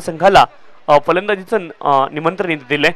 संघाला फलंदाजीचं निमंत्रण दिले.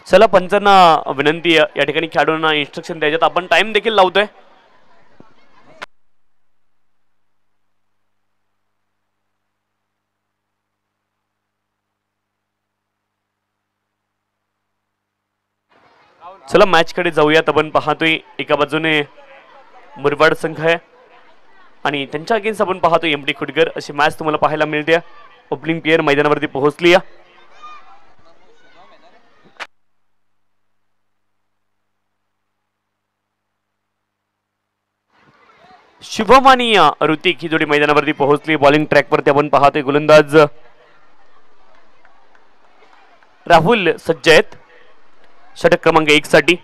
चला पंचांना विनंती या ठिकाणी खेळाडूंना इन्स्ट्रक्शन द्यायच्यात. आपण टाइम देखील लावतोय. चला मॅच कडे जाऊयात. आपण पाहतोय एका बाजूने मुरबाड संघ आहे आणि त्यांच्या अगेन्स्ट आपण पाहतोय एमडी खुटगर. अशी मॅच तुम्हाला पाहायला मिळते. ओपनिंग प्लेयर मैदानावरती पोहोचली. शुभम आणि ऋतिक ही जोडी मैदानावरती पोहोचली. बॉलिंग ट्रॅकवरती आपण पाहतोय गोलंदाज राहुल सज्ज आहेत षटक क्रमांक 1 साठी.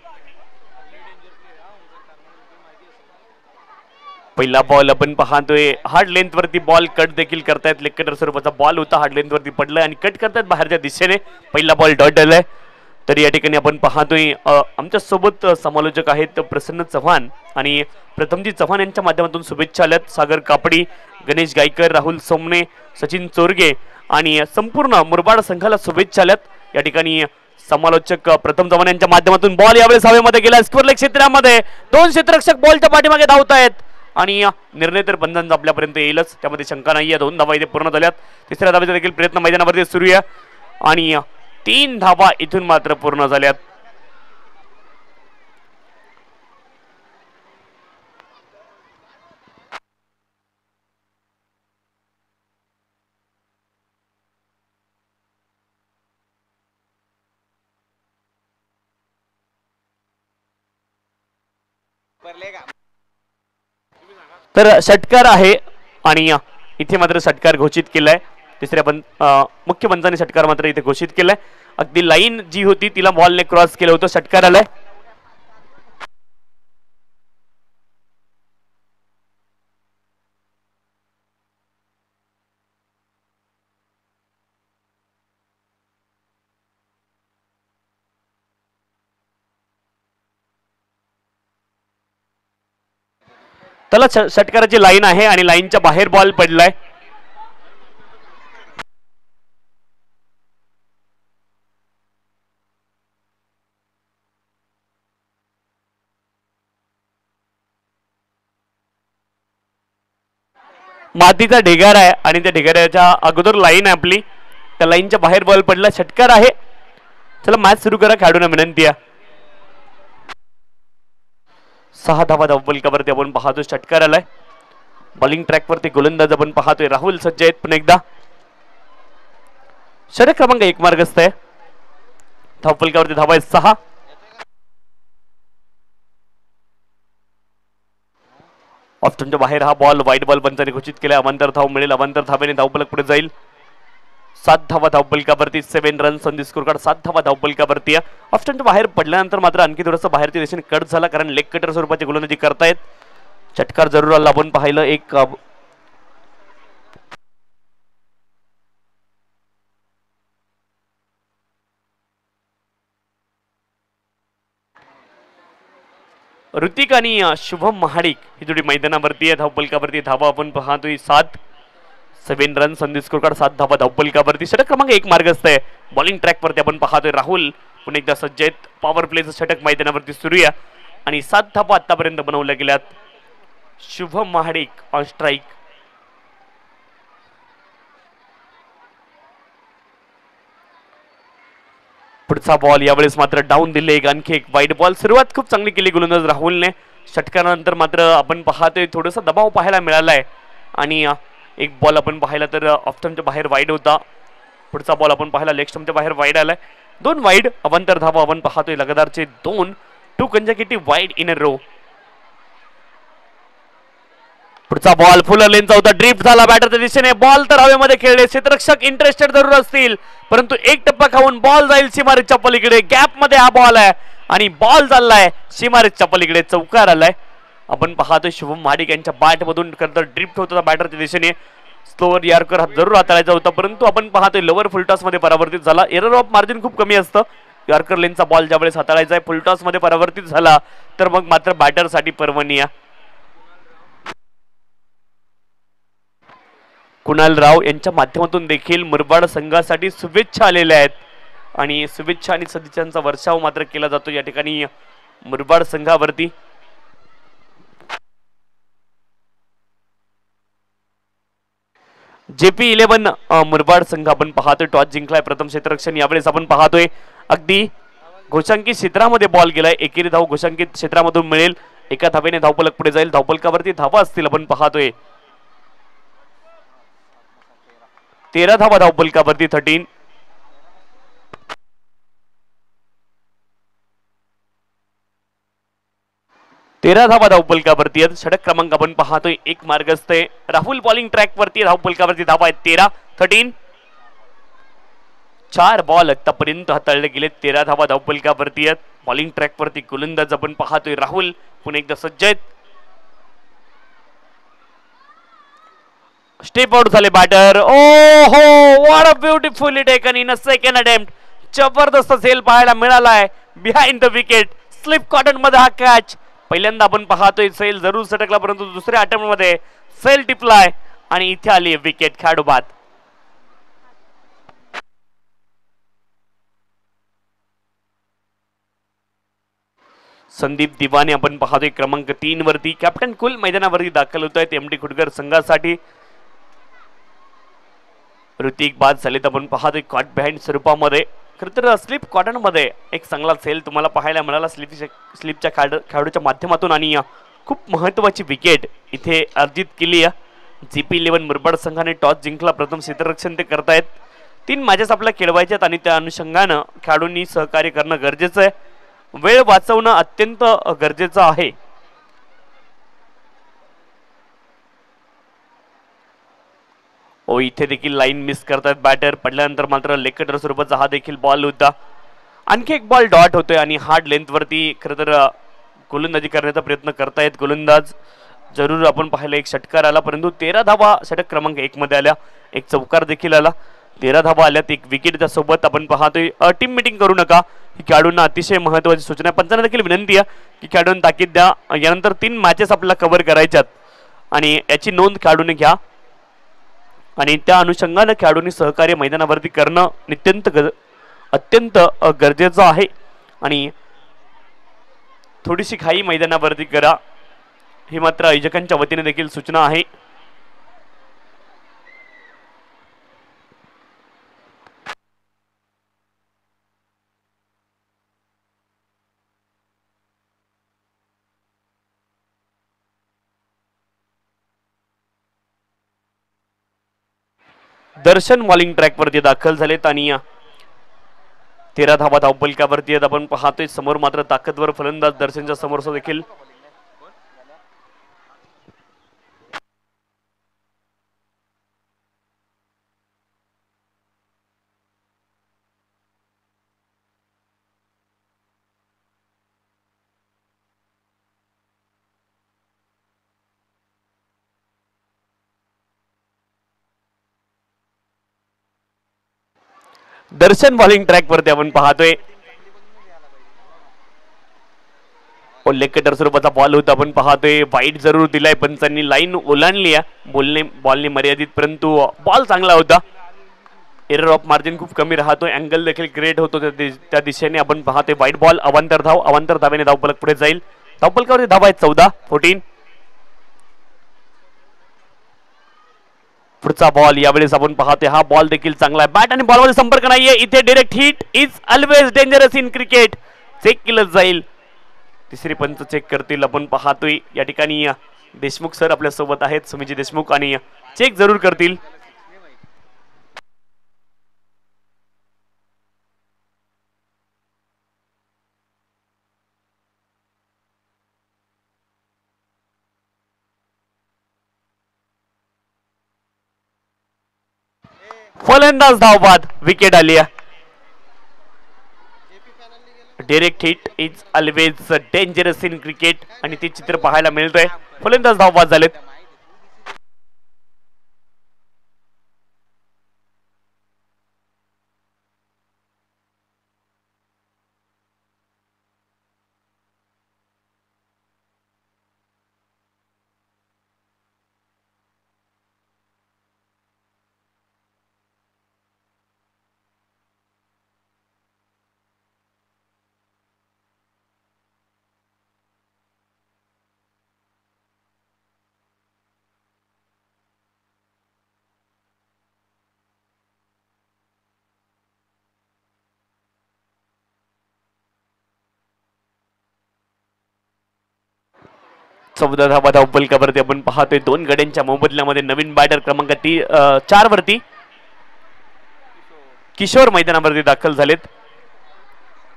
पहिला बॉल आपण पाहतोय हार्ड लेंथ वरती बॉल कट देखील करतायत. लेग कटर स्वरूपाचा बॉल होता, हार्ड लेंथ वरती पडलाय आणि कट करतायत बाहेरच्या दिशेने. पहिला बॉल डॉट आलाय. तर या ठिकाणी आपण पाहतोय आमच्या सोबत समालोचक आहेत प्रसन्न चव्हाण आणि प्रथमजी चव्हाण यांच्या माध्यमातून शुभेच्छा आल्यात. सागर कापडी, गणेश गायकर, राहुल सोमने, सचिन चोरगे आणि संपूर्ण मुरबाड संघाला शुभेच्छा आल्यात. या ठिकाणी समालोचक प्रथम चव्हाण यांच्या माध्यमातून बॉल यावेळेस हवेमध्ये गेला. स्क्वेअर लेग क्षेत्रामध्ये 2 क्षेत्ररक्षक बॉलच्या पाठीमागे धावतायत आणि निर्णय तर बंधन आपल्यापर्यंत येईलच, त्यामध्ये शंका नाहीये. 2 धावा इथे पूर्ण झाल्यात. तिसऱ्या धावेचा देखील प्रयत्न मैदानावरती सुरू आहे आणि 3 धावा इथून मात्र पूर्ण झाल्यात. तर षटकार आहे आणि इथे मात्र षटकार घोषित केलाय. तिसऱ्या मुख्य पंचाने षटकार मात्र इथे घोषित केलाय. अगदी लाईन जी होती तिला बॉलने क्रॉस केलं होतं. षटकार आलाय. त्याला षटकाराची लाईन आहे आणि लाईनच्या बाहेर बॉल पडलाय. मातीचा ढिगारा आहे आणि त्या ढिगाऱ्याच्या अगोदर लाईन आहे आपली. त्या लाईनच्या बाहेर बॉल पडला. षटकार आहे. चला मॅच सुरू करा. खेळाडूंना विनंती आहे. 6 धावा धावफलकावरती आपण पाहतोय. षटकार आलाय. बॉलिंग ट्रॅकवरती गोलंदाज आपण पाहतोय राहुल सज्ज आहेत. पुन्हा एकदा षटक क्रमांक 1 मार्गस्थ आहे. धावफलकावरती धावा आहेत 6. ऑप्शनच्या बाहेर हा बॉल वाईट बॉल पंचाने घोषित केला. अवांतर धाव मिळेल. अवांतर धावेने धावफलक पुढे जाईल. 7 धावा धावफलकावरती. 7 runs on the score card. 7 धावा धावफलकावरती. ऑप्शनच्या बाहेर पडल्यानंतर मात्र आणखी थोडंसं बाहेरच्या दिशेने कट झाला कारण लेग कटर स्वरूपाची गोलंदाजी करतायत. षटकार जरूर आला. आपण पाहिलं एक ऋतिक आणि शुभम महाडिक ही जोडी मैदानावरती आहे. धावफलकावरती धावा आपण पाहतोय 7. 7 runs on the score card. 7 धावा धावफलकावरती. षटक क्रमांक 1 मार्गस्थ आहे. बॉलिंग ट्रॅकवरती आपण पाहतोय राहुल पुन्हा एकदा सज्ज आहेत. पॉवर प्लेचं षटक मैदानावरती सुरू आहे आणि 7 धावा आतापर्यंत बनवल्या गेल्यात. Shubham Mahadik on strike. पुढचा बॉल यावेळेस मात्र डाऊन दिले, एक आणखी एक वाईट बॉल. सुरुवात खूप चांगली केली गोलंदाज राहुलने. षटकानंतर मात्र आपण पाहतोय थोडासा दबाव पाहायला मिळालाय आणि एक बॉल आपण पाहिला तर ऑफ स्टंपच्या बाहेर वाईड होता. पुढचा बॉल आपण पाहिला लेग स्टंपच्या बाहेर वाईड आलाय. 2 वाईड, अवांतर धावा आपण पाहतोय लगातारचे 2 कंजेक्युटिव्ह वाईड इन अ रो. पुढचा बॉल फुल लेनचा होता, ड्रिफ्ट झाला बॅटरच्या दिशेने. बॉल तर हवेमध्ये खेळले, क्षेत्ररक्षक इंटरेस्टेड जरूर असतील परंतु एक टप्पा खाऊन बॉल जाईल सीमारेषच्या पलीकडे. गॅप मध्ये हा बॉल आहे आणि बॉल चाललाय सीमारेषच्या पलीकडे, चौकार आलाय. आपण पाहतोय शुभम महाडिक यांच्या बॅट मधून खरं ड्रिफ्ट होत होता बॅटरच्या दिशेने. स्लोअर यॉर्कर जरूर हाताळायचा होता परंतु आपण पाहतोय लोअर फुलटॉस मध्ये परावर्तित झाला. एरर ऑफ मार्जिन खूप कमी असतं. यॉर्कर लेनचा बॉल ज्यावेळेस हाताळायचा आहे, फुलटॉस मध्ये परावर्तित झाला तर मग मात्र बॅटरसाठी पर्वणीय. कुणाल राव यांच्या माध्यमातून देखील मुरबाड संघासाठी शुभेच्छा आलेल्या आहेत आणि शुभेच्छा आणि सदिच्छांचा वर्षाव मात्र केला जातो या ठिकाणी मुरबाड संघावरती. JP11 मुरबाड संघ आपण पाहतोय टॉस जिंकलाय. प्रथम क्षेत्ररक्षण यावेळेस आपण पाहतोय अगदी घोषांकित क्षेत्रामध्ये बॉल गेलाय. एकेरी धाव घोषांकित क्षेत्रामधून मिळेल. एका धावेने धावफलक पुढे जाईल. धावफलकावरती धावा असतील आपण पाहतोय 13 धावा धावफलकावरती 13. धावा धावफलकावरती आहेत. षटक क्रमांक आपण पाहतोय 1 मार्गस्थ आहे. राहुल बॉलिंग ट्रॅक वरती, धावफलकावरती धावा आहेत 13. 4 बॉल आतापर्यंत हाताळले गेले. 13 धावा धावफलकावरती आहेत. बॉलिंग ट्रॅक वरती गोलंदाज आपण पाहतोय राहुल पुन्हा एकदा सज्ज आहेत. स्टेप आउट झाले बॅटर. ओ हो, what a beautifully taken in a second attempt. जबरदस्त झेल पाहायला मिळालाय behind the wicket. Slip cotton मध्ये हा कॅच. पहिल्यांदा आपण पाहतोय सेल जरूर सटकला परंतु दुसऱ्या अटेम्प्ट मध्ये सेल टिपलाय आणि इथे आली विकेट खेळाडू बाद. संदीप दिवाने आपण पाहतोय क्रमांक 3 वरती. कॅप्टन कुल मैदानावरती दाखल होत आहेत MD खुडकर संघासाठी. ऋतिक बाद झालेत आपण पाहतोय कॉट बिहाइंड स्वरूपामध्ये. खरं तर स्लिप कॉटन मध्ये एक चांगला सेल तुम्हाला पाहायला मिळाला स्लिपच्या खेळाडूच्या माध्यमातून आणि खूप महत्वाची विकेट इथे अर्जित केली. JP11 मुरबाड संघाने टॉस जिंकला. प्रथम क्षेत्ररक्षण ते करतायत. 3 मॅचेस आपल्याला खेळवायच्यात आणि त्या अनुषंगानं खेळाडूंनी सहकार्य करणं गरजेचं आहे. वेळ वाचवणं अत्यंत गरजेचं आहे. ओ इथे देखील लाईन मिस करतात बॅटर. पडल्यानंतर मात्र लेग कटर स्वरूपाचा हा देखील बॉल होता. आणखी एक बॉल डॉट होतोय आणि हार्ड लेंथ वरती खरं तर गोलंदाजी करण्याचा प्रयत्न करतायत गोलंदाज. जरूर आपण पाहिलं एक षटकार आला परंतु 13 धावा षटक क्रमांक 1 मध्ये आल्या. एक चौकार देखील आला. 13 धावा आल्यात, एक विकेट. त्यासोबत आपण पाहतोय टीम मिटिंग करू नका ही खेळाडूंना अतिशय महत्वाची सूचना आहे. पंचांना देखील विनंती आहे की खेळाडूंना ताकीद द्या. यानंतर 3 मॅचेस आपल्याला कव्हर करायच्यात आणि याची नोंद खेळाडूंनी घ्या आणि त्या अनुषंगाने खेळाडूंनी सहकार्य मैदानावरती करणं अत्यंत गरजेचं आहे आणि थोडीशी घाई मैदानावरती करा ही मात्र आयोजकांच्या वतीने देखील सूचना आहे. दर्शन बॉलिंग ट्रॅक वरती दाखल झालेत आणि 13 धावा धावफलकावरती आहेत. आपण पाहतोय समोर मात्र ताकदवर फलंदाज दर्शनच्या समोर देखील दर्शन बॉलिंग ट्रॅक वरती आपण पाहतोय लेग कटर स्वरूपाचा बॉल होता. आपण पाहतोय वाईट जरूर दिलाय पंचांनी. लाईन ओलांडली आहे बॉलने मर्यादित परंतु बॉल चांगला होता. एरर ऑफ मार्जिन खूप कमी राहतोय. अँगल देखील ग्रेट होतो त्या दिशेने. आपण पाहतोय वाईट बॉल. अवांतर धावेने धावफलक पुढे जाईल. धावफलकावरती धावा आहेत 14. पुढचा बॉल यावेळेस आपण पाहतोय हा बॉल देखील चांगला आहे. बॅट आणि बॉलमध्ये संपर्क नाहीये इथे. Direct hit is always dangerous in cricket. Check केलं जाईल. तिसरी पंच चेक करतील आपण पाहतोय. या ठिकाणी देशमुख सर आपल्या सोबत आहेत, सुमिजी देशमुख, आणि चेक जरूर करतील. फलंदाज धावबाद, विकेट आली आहे. Direct hit is always dangerous in cricket आणि ते चित्र पाहायला मिळतंय. फलंदाज धावबाद झालेत. चौदा धावा धावपलकावरती आपण पाहतोय. दोन गड्यांच्या मोबदल्यामध्ये नवीन बॅटर क्रमांक 4 वरती किशोर मैदानावरती दाखल झालेत.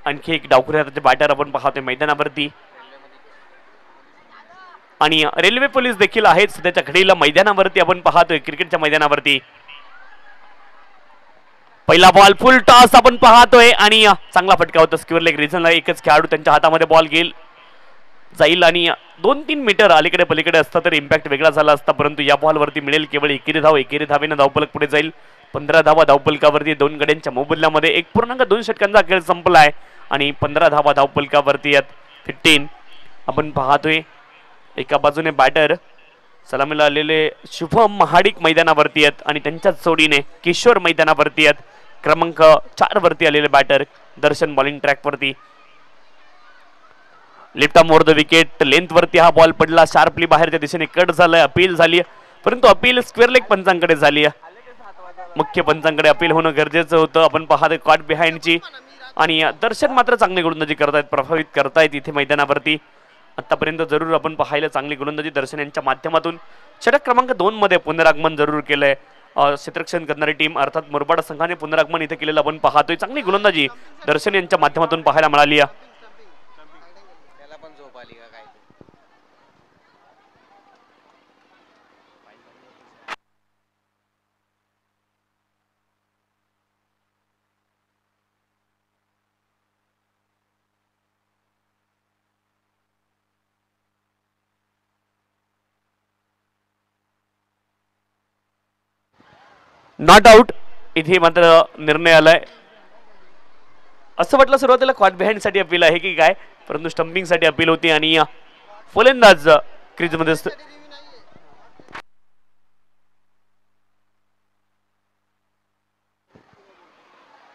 आणखी एक डावखुऱ्याचे बॅटर आपण पाहतोय मैदानावरती. आणि रेल्वे पोलीस देखील आहेत सध्याच्या घडीला मैदानावरती आपण पाहतोय, क्रिकेटच्या मैदानावरती. पहिला बॉल फुल टॉस आपण पाहतोय आणि चांगला फटका होता स्क्वेअर लेग रिझनला. एकच खेळाडू त्यांच्या हातामध्ये बॉल जाईल आणि 2-3 मीटर अलीकडे पलीकडे असता तर इम्पॅक्ट वेगळा झाला असता, परंतु या बॉलवरती मिळेल केवळ एकेरी धाव. एकेरी धावेनं धावपलक पुढे जाईल. 15 धावा धावपलकावरती. दोन गड्यांच्या मोबदल्यामध्ये 1.2 षटकांचा खेळ संपला आहे आणि 15 धावा धावपलकावरती आहेत. 15 आपण पाहतोय. एका बाजूने बॅटर सलामीला आलेले शुभम महाडिक मैदानावरती आहेत आणि त्यांच्याच जोडीने किशोर मैदानावरती आहेत. क्रमांक 4 वरती आलेले बॅटर दर्शन बॉलिंग ट्रॅक वरती. Lift more the wicket length वरती हा बॉल पडला. शार्पली बाहेरच्या दिशेने कट झालाय. अपील झाली, परंतु अपील स्क्वेअर लेग पंचांकडे झाली. मुख्य पंचांकडे अपील होणं गरजेचं होतं. आपण पाहतोय कॉट बिहाइंडची आणि दर्शन मात्र चांगली गोलंदाजी करतायत, प्रभावित करतायत इथे मैदानावरती. आतापर्यंत जरूर आपण पाहायला चांगली गोलंदाजी दर्शन यांच्या माध्यमातून. षटक क्रमांक 2 मध्ये पुनरागमन जरूर केलंय क्षेत्ररक्षण करणारी टीम अर्थात मुरबाड संघाने पुनरागमन इथे केलेलं आपण पाहतोय. चांगली गोलंदाजी दर्शन यांच्या माध्यमातून पाहायला मिळाली. नॉट आउट इथे मात्र निर्णय आलाय. असं वाटलं सुरुवातीला कॉट बिहाइंड साठी अपील आहे की काय, परंतु स्टंपिंग साठी अपील होती आणि फलंदाज क्रीज मध्ये.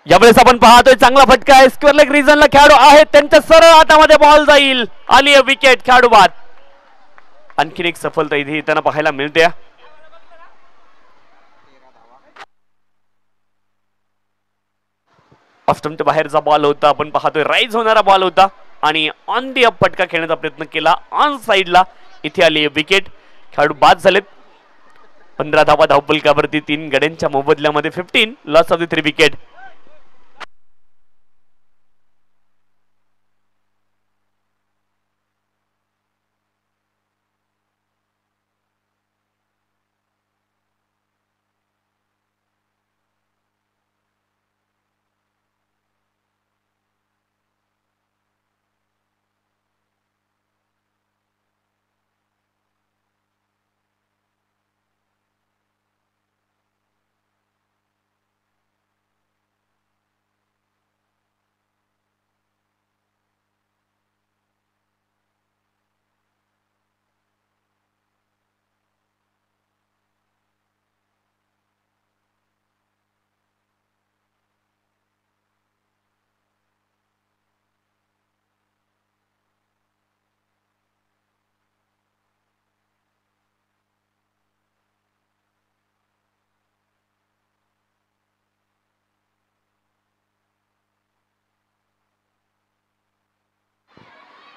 यावेळेस आपण पाहतोय चांगला फटका आहे. स्क्वेअर लेग रिजनला खेळाडू आहेत, त्यांच्या सरळ हातामध्ये बॉल जाईल. आली विकेट, खेळाडू बाद. आणखीन एक सफलता इथे येताना पाहायला मिळते. ऑफ स्टंपच्या बाहेरचा बॉल होता, आपण पाहतोय राईज होणारा बॉल होता आणि ऑन दी अप फटका खेळण्याचा प्रयत्न केला ऑन साइडला. इथे आली विकेट, खेळाडू बाद झालेत. 15 धावा धावपलकावरती. 3 गड्यांच्या मोबदल्यामध्ये 15 लॉस ऑफ द 3 विकेट.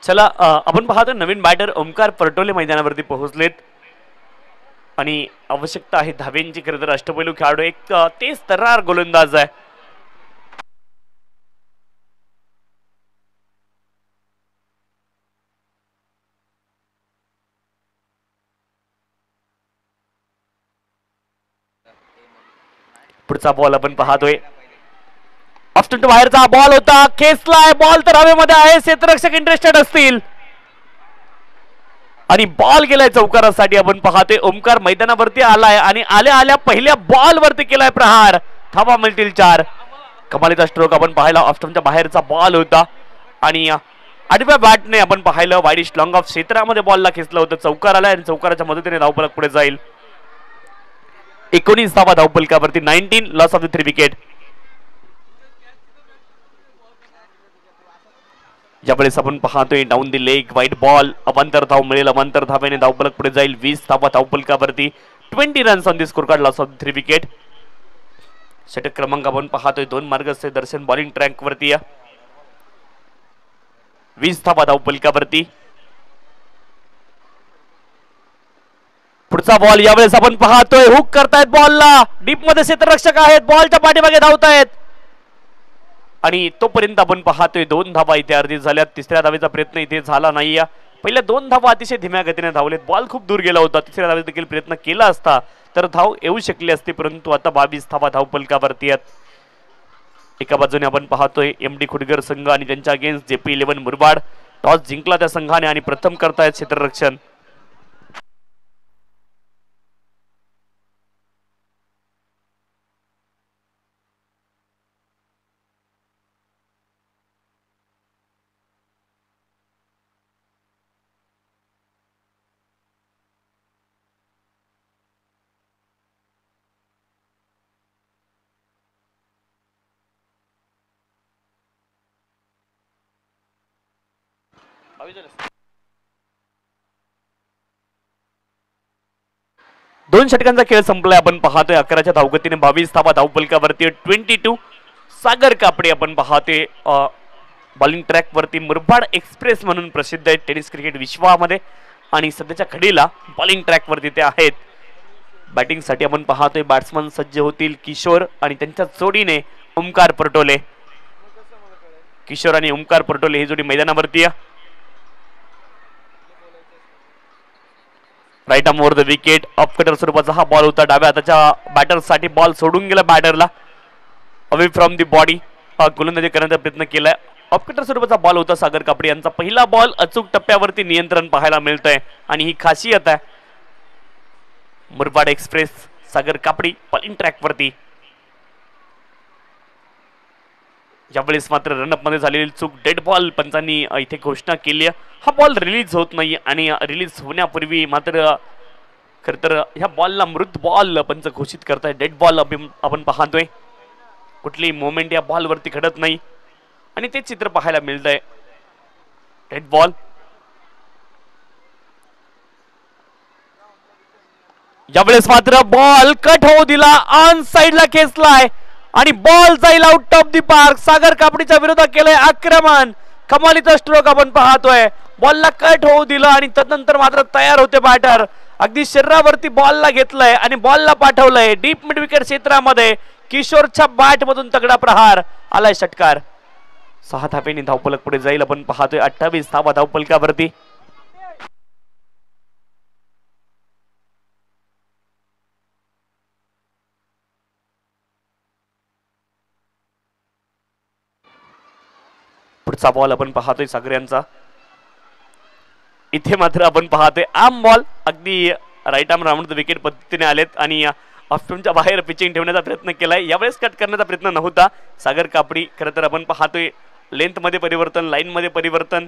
चला आपण पाहतो नवीन बॅटर ओमकार परटोले मैदानावरती पोहोचलेत आणि आवश्यकता आहे धावेंची. खरं तर अष्टपैलू खेळाडू एक तेज तर्रार गोलंदाज आहे. पुढचा बॉल आपण पाहतोय ऑफ्टन टू बाहेरचा बॉल होता, खेचलाय बॉल तर हवेमध्ये आहे. क्षेत्ररक्षक इंटरेस्टेड असतील आणि बॉल गेलाय चौकारासाठी. आपण पाहतोय ओमकार मैदानावरती आलाय आणि आल्या आल्या पहिल्या बॉल वरती केलाय प्रहार. धावा मिळतील 4. कमालीचा स्ट्रोक आपण पाहिला. ऑफ्टनच्या बाहेरचा बॉल होता आणि आडव्या बॅटने आपण पाहिलं वाईडिश लॉंग ऑफ क्षेत्रामध्ये बॉलला खेचलं होतं. चौकार आलाय आणि चौकाराच्या मदतीने धावफलक पुढे जाईल. 19 धावा धावफलकावरती. 19 लॉस ऑफ द 3 विकेट. ज्यावेळेस आपण पाहतोय डाऊन दी लेग वाईट बॉल अवांतर धाव मिळेल. अवांतर धावेने धावफलक पुढे जाईल. 20 धावा धावफलकावरती. 20 runs on the score card. Loss of 3 wicket. षटक क्रमांक आपण पाहतोय 2 मार्गस्थ दर्शन बॉलिंग ट्रॅक वरती. 20 धावा धावफलकावरती. पुढचा बॉल यावेळेस आपण पाहतोय हुक करतायत बॉलला. डीप मध्ये क्षेत्ररक्षक आहेत. बॉलच्या पाठीमागे धावतायत आणि तोपर्यंत आपण पाहतोय 2 धावा इथे अर्धी झाल्यात. तिसऱ्या धावेचा प्रयत्न इथे झाला नाही. पहिल्या 2 धावा अतिशय धीम्या गतीने धावलेत. बॉल खूप दूर गेला होता. तिसऱ्या धावेत देखील प्रयत्न केला असता तर धाव येऊ शकली असती, परंतु आता 22 धावा धावफलकावरती आहेत. एका बाजूने आपण पाहतोय एमडी खुडगर संघ आणि त्यांच्या अगेन्स्ट जेपी 11 मुरबाड. टॉस जिंकला त्या संघाने आणि प्रथम करतायत क्षेत्ररक्षण. दोन षटकांचा खेळ संपलाय. आपण पाहतोय 11च्या धावगतीने 22 धावा धावफलकावरती. 22 सागर कापडे आपण पाहतोय बॉलिंग ट्रॅक वरती. मुरबाड एक्सप्रेस म्हणून प्रसिद्ध आहे टेनिस क्रिकेट विश्वामध्ये आणि सध्याच्या घडीला बॉलिंग ट्रॅक वरती ते आहेत. बॅटिंग साठी आपण पाहतोय बॅट्समन सज्ज होतील किशोर आणि त्यांच्या जोडीने ओमकार परटोले. किशोर आणि ओमकार परटोले ही जोडी मैदानावरती आहे. Right arm over the wicket. Off cutter स्वरूपाचा हा बॉल होता. डाव्या हाताच्या बॅटर साठी बॉल सोडून गेला बॅटरला. अवे फ्रॉम दी बॉडी गोलंदाजी करण्याचा प्रयत्न केलाय. ऑफ कटर स्वरूपाचा बॉल होता सागर कापडी यांचा. पहिला बॉल अचूक टप्प्यावरती नियंत्रण पाहायला मिळतंय आणि ही खासियत आहे मुरबाड एक्सप्रेस सागर कापडी बॉलिंग ट्रॅक वरती. यावेळेस मात्र रनअप मध्ये झालेली चूक डेड बॉल पंचांनी इथे घोषणा केली. हा बॉल रिलीज होत नाही आणि रिलीज होण्यापूर्वी मात्र खर तर ह्या बॉलला मृत बॉल पंच घोषित करताय. डेड बॉल आपण पाहतोय. कुठलीही मोमेंट या बॉल वरती घडत नाही आणि ते चित्र पाहायला मिळतंय. Dead ball. यावेळेस मात्र बॉल कट होऊ दिला. ऑन साइडला खेचलाय आणि बॉल जाईल आउट ऑफ दी पार्क. सागर कापडीच्या विरोधात केलंय आक्रमण. कमालीचा स्ट्रोक आपण पाहतोय. बॉलला कट होऊ दिलं आणि तदनंतर मात्र तयार होते बॅटर. अगदी शरीरावरती बॉलला घेतलंय आणि बॉलला पाठवलंय डीप मिड विकेट क्षेत्रामध्ये. किशोरच्या बॅट मधून तगडा प्रहार आलाय. षटकार. 6 धावेंनी धावफलक पुढे जाईल. आपण पाहतोय 28 धावा धावफलकावरती. पुढचा बॉल आपण पाहतोय सागर यांचा. इथे मात्र आपण पाहतोय आर्म बॉल अगदी right arm round the wicket पद्धतीने आलेत आणि ऑफस्टोनच्या बाहेर पिचिंग ठेवण्याचा प्रयत्न केलाय. यावेळेस कट करण्याचा प्रयत्न नव्हता सागर कापडी. खरं तर आपण पाहतोय लेंथ मध्ये परिवर्तन, लाईन मध्ये परिवर्तन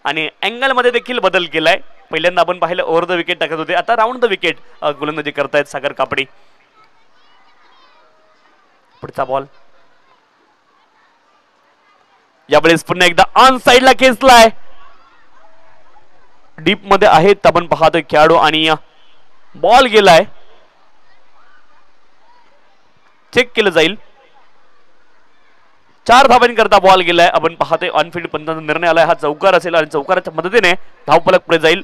आणि अँगल मध्ये देखील बदल केलाय. पहिल्यांदा आपण पाहिलं ओव्हर द विकेट टाकत होते, आता राऊंड द विकेट गोलंदाजी करतायत सागर कापडी. पुढचा बॉल यावेळेस पुन्हा एकदा ऑन साइडला खेचलाय. डीप मध्ये आहेत आपण पाहतोय खेळाडू आणि बॉल गेलाय. चेक केलं जाईल. 4 धावांकरता बॉल गेलाय. आपण पाहतोय ऑनफिल्ड पंचांचा निर्णय आलाय. हा चौकार असेल आणि चौकाराच्या मदतीने धावफलक पुढे जाईल.